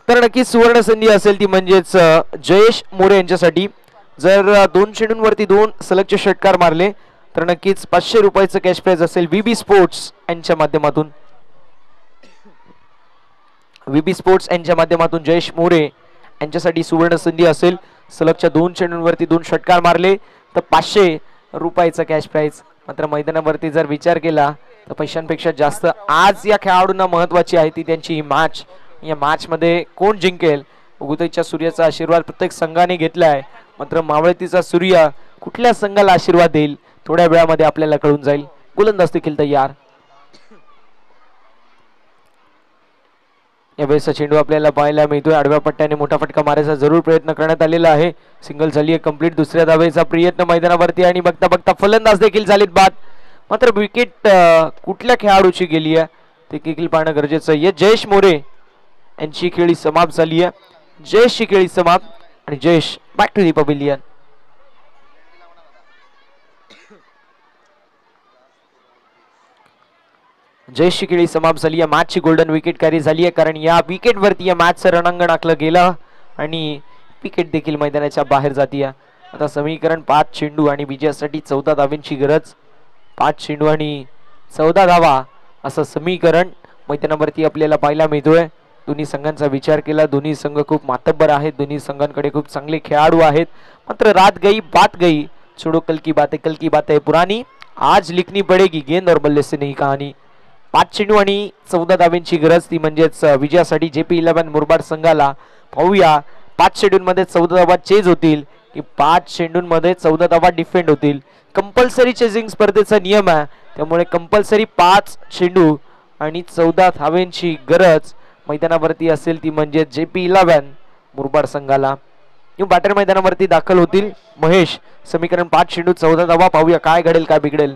तर नक्कीच सुवर्ण संधी असेल ती म्हणजेच जयेश मोरे यांच्यासाठी. जर 2 चेंडूंवरती 2 सलगचे षटकार मारले तर नक्कीच 500 रुपयाचं कॅश प्राइज असेल व्हीबी स्पोर्ट्स यांच्या माध्यमातून. व्हीबी स्पोर्ट्स यांच्या माध्यमातून जयेश मोरे यांच्यासाठी सुवर्ण संधी असेल. सलगच्या 2 चेंडूंवरती 2 षटकार मारले तर 500 रुपयाचा कॅश प्राइज. मात्र मैदानावरती जर विचार केला तर पैशांपेक्षा जास्त आज या खेळाडूंना महत्वाची आहे ती त्यांची ही मॅच. या मॅच मध्ये कोण जिंकेल, उगवत्या सूर्याचा आशीर्वाद प्रत्येक संघाने घेतलाय. मात्र मावळतीचा सूर्य कुठल्या संघाला आशीर्वाद देईल थोड्या वेळामध्ये आपल्याला कळून जाईल. गोलंदाज देखील तयार. यावेळेस चेंडू आपल्याला पाहायला मिळतोय. आडव्या पट्ट्याने मोठा फटका मारायचा जरूर प्रयत्न करण्यात आलेला आहे. सिंगल झाली आहे कंप्लीट. दुसऱ्या धावेचा प्रयत्न मैदानावरती आणि बघता बघता फलंदाज देखील झालीत बाद. मात्र विकेट कुठल्या खेळाडूची गेली आहे ते देखील पाहणं गरजेचं आहे. जयेश मोरे यांची खेळी समाप्त झाली आहे. जयेशची खेळी समाप्त आणि Jayesh back to the pavilion. जयेशची खेळी समाप्त झाली. या मॅचची गोल्डन विकेट कॅरी झाली आहे कारण या विकेट वरती या मॅचचं रणांगण आखलं गेलं आणि विकेट देखील मैदानाच्या बाहेर जाते. आता समीकरण 5 चेंडू आणि विजयासाठी 14 धावांची गरज. 5 चेंडू आणि 14 धावा असं समीकरण मैदानावरती आपल्याला पाहायला मिळतोय. दोन्ही संघांचा विचार केला, दोन्ही संघ खूप मातब्बर आहेत, दोन्ही संघांकडे खूप चांगले खेळाडू आहेत. मात्र रात गई बात गई, छोड़ो कल की बात है पुरानी, आज लिखनी पडेगी गेंद और बल्ले से नहीं कहानी. 5 चेंडू आणि 14 धावांची गरज ती म्हणजेच विजयासाठी JP11 मुरबाड संघाला. पाहूया 5 चेंडूंमध्ये 14 धावा चेज होतील की 5 चेंडूंमध्ये 14 धावा डिफेंड होतील. कंपल्सरी चेजिंग स्पर्धेचा नियम आहे त्यामुळे कंपल्सरी 5 चेंडू आणि 14 धावांची गरज मैदानावरती असेल ती म्हणजे JP11 मुरबाड संघाला. न्यू बॅटर मैदानावरती दाखल होतील. महेश समीकरण 5 चेंडू 14 धावा. पाहूया काय घडेल काय बिघडेल.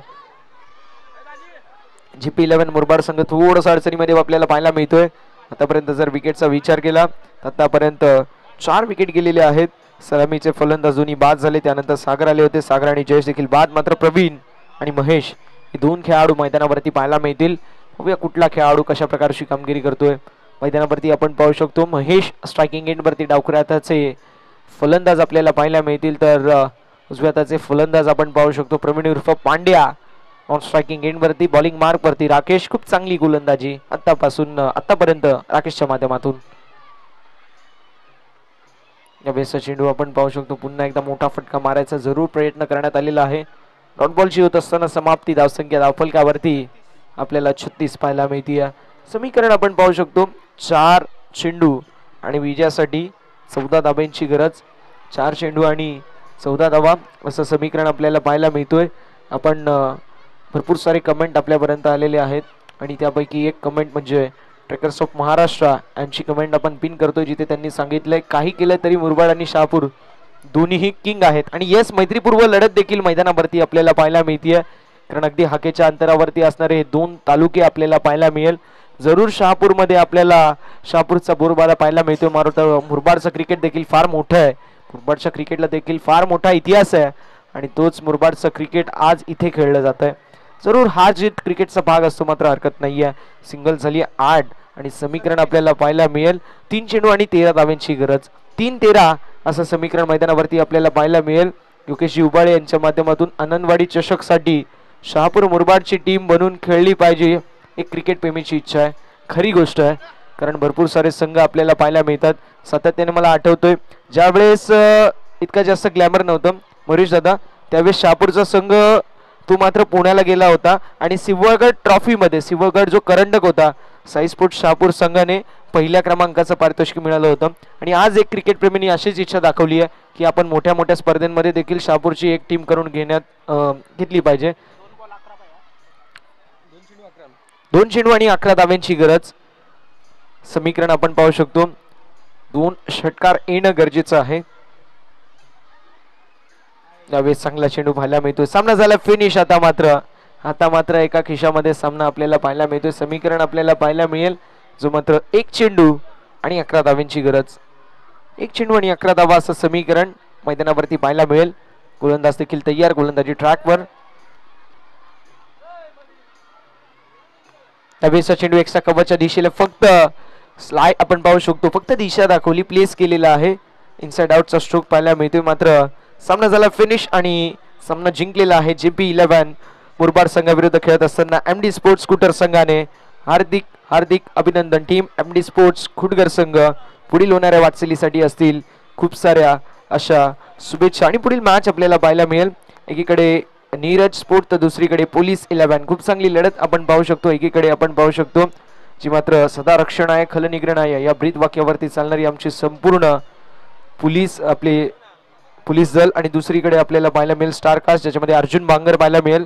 JP11 मुरबाड संघ थोडंसं अडचणीमध्ये आपल्याला पाहायला मिळतोय. आतापर्यंत जर विकेटचा विचार केला आतापर्यंत 4 विकेट गेलेले आहेत. सलामीचे फलंदाज दोन्ही बाद झाले. त्यानंतर सागर आले होते. सागर आणि जयेश देखील बाद. मात्र प्रवीण आणि महेश हे 2 खेळाडू मैदानावरती पाहायला मिळतील. पाहूया कुठला खेळाडू कशा प्रकारची कामगिरी करतोय. मैदानावरती आपण पाहू शकतो महेश स्ट्रायकिंग एंड वरती डावखुऱ्याचे फलंदाज आपल्याला पाहायला मिळतील. तर उजव्या हाताचे फलंदाज आपण पाहू शकतो प्रवीण उर्फ पांड्या ऑन स्ट्रायकिंग एंड वरती. बॉलिंग मार्क वरती राकेश. खूप चांगली गोलंदाजी आतापर्यंत राकेशच्या माध्यमातून. या बेसचा चेंडू आपण पाहू शकतो पुन्हा एकदा मोठा फटका मारायचा जरूर प्रयत्न करण्यात आलेला आहे. डॉट बॉलची होत असताना समाप्ती. धावसंख्या धावफलकावरती आपल्याला 36 पाहायला मिळते. समीकरण आपण पाहू शकतो 4 चेंडू आणि विजयासाठी 14 धावांची गरज. 4 चेंडू आणि 14 धावा असं समीकरण आपल्याला पाहायला मिळतोय. आपण भरपूर सारे कमेंट आपल्यापर्यंत आलेले आहेत आणि त्यापैकी एक कमेंट म्हणजे ट्रेकर्स ऑफ महाराष्ट्र यांची कमेंट आपण पिन करतोय जिथे त्यांनी सांगितलंय काही केलं तरी मुरबाड आणि शहापूर दोन्हीही किंग आहेत. आणि येस मैत्रीपूर्व लढत देखील मैदानावरती आपल्याला पाहायला मिळते कारण अगदी हाकेच्या अंतरावरती असणारे हे 2 तालुके आपल्याला पाहायला मिळेल. जरूर शहापूरमध्ये आपल्याला शहापूरचा बोरबाला पाहायला मिळतोय. मात्र मुरबाडचं क्रिकेट देखील फार मोठं आहे. मुरबाडच्या क्रिकेटला देखील फार मोठा इतिहास आहे आणि तोच मुरबाडचं क्रिकेट आज इथे खेळलं जात आहे. जरूर हा जीत क्रिकेटचा भाग असतो मात्र हरकत नाही आहे. सिंगल झाली 8 आणि समीकरण आपल्याला पाहायला मिळेल 3 चेंडू आणि 13 धावांची गरज. 3-13 असं समीकरण मैदानावरती आपल्याला पाहायला मिळेल. योगेशजी उबाळे यांच्या माध्यमातून आनंदवाडी चषकसाठी शहापूर मुरबाडची टीम बनून खेळली पाहिजे एक क्रिकेट प्रेमीची इच्छा आहे. खरी गोष्ट आहे कारण भरपूर सारे संघ आपल्याला पाहायला मिळतात. सातत्याने मला आठवतोय ज्यावेळेस इतका जास्त ग्लॅमर नव्हतं मरीश दादा त्यावेळेस शहापूरचा संघ तो मात्र पुण्याला गेला होता आणि सिंहगड ट्रॉफीमध्ये सिंहगड जो करंडक होता साई स्पोर्ट्स शहापूर संघाने पहिल्या क्रमांकाचं पारितोषिक मिळालं होतं. आणि आज एक क्रिकेट प्रेमींनी अशीच इच्छा दाखवली आहे की आपण मोठ्या मोठ्या स्पर्धेमध्ये देखील शहापूरची एक टीम करून घेतली पाहिजे. 2 चेंडू आणि 11 धावांची गरज. समीकरण आपण पाहू शकतो 2 षटकार येणं गरजेचं आहे. यावेळेस चांगला चेंडू पाहायला मिळतोय. सामना झाला फिनिश. आता मात्र एका खिशामध्ये सामना आपल्याला पाहायला मिळतोय. समीकरण आपल्याला पाहायला मिळेल जो मात्र 1 चेंडू आणि 11 धावांची गरज. 1 चेंडू आणि 11 धावा असं समीकरण मैदानावरती पाहायला मिळेल. गोलंदाज देखील तयार. गोलंदाजी ट्रॅकवर. यावेळेसचा चेंडू एक्स्ट्रा कव्हरच्या दिशेला फक्त स्लाइड आपण पाहू शकतो फक्त दिशा दाखवली प्लेस केलेला आहे. इनसाइड आउटचा स्ट्रोक पाहायला मिळतोय. मात्र सामना झाला फिनिश आणि सामना जिंकलेला आहे JP11 मुरबाड संघाविरुद्ध खेळत असताना MD स्पोर्ट्स स्कूटर संघाने. हार्दिक हार्दिक अभिनंदन टीम MD स्पोर्ट्स खुटगर संघ पुढील होणाऱ्या वाटचालीसाठी असतील खूप साऱ्या अशा शुभेच्छा. आणि पुढील मॅच आपल्याला पाहायला मिळेल. एकीकडे नीरज स्पोर्ट तर दुसरीकडे पोलीस 11. खूप चांगली लढत आपण पाहू शकतो. एकीकडे आपण पाहू शकतो जी मात्र सदा रक्षण आहे खल निग्रह आहे या ब्रीद वाक्यावरती चालणारी आमची संपूर्ण पोलीस आपले पोलीस दल. आणि दुसरीकडे आपल्याला पाहायला मिळेल स्टारकास्ट ज्याच्यामध्ये अर्जुन बांगर पाहायला मिळेल.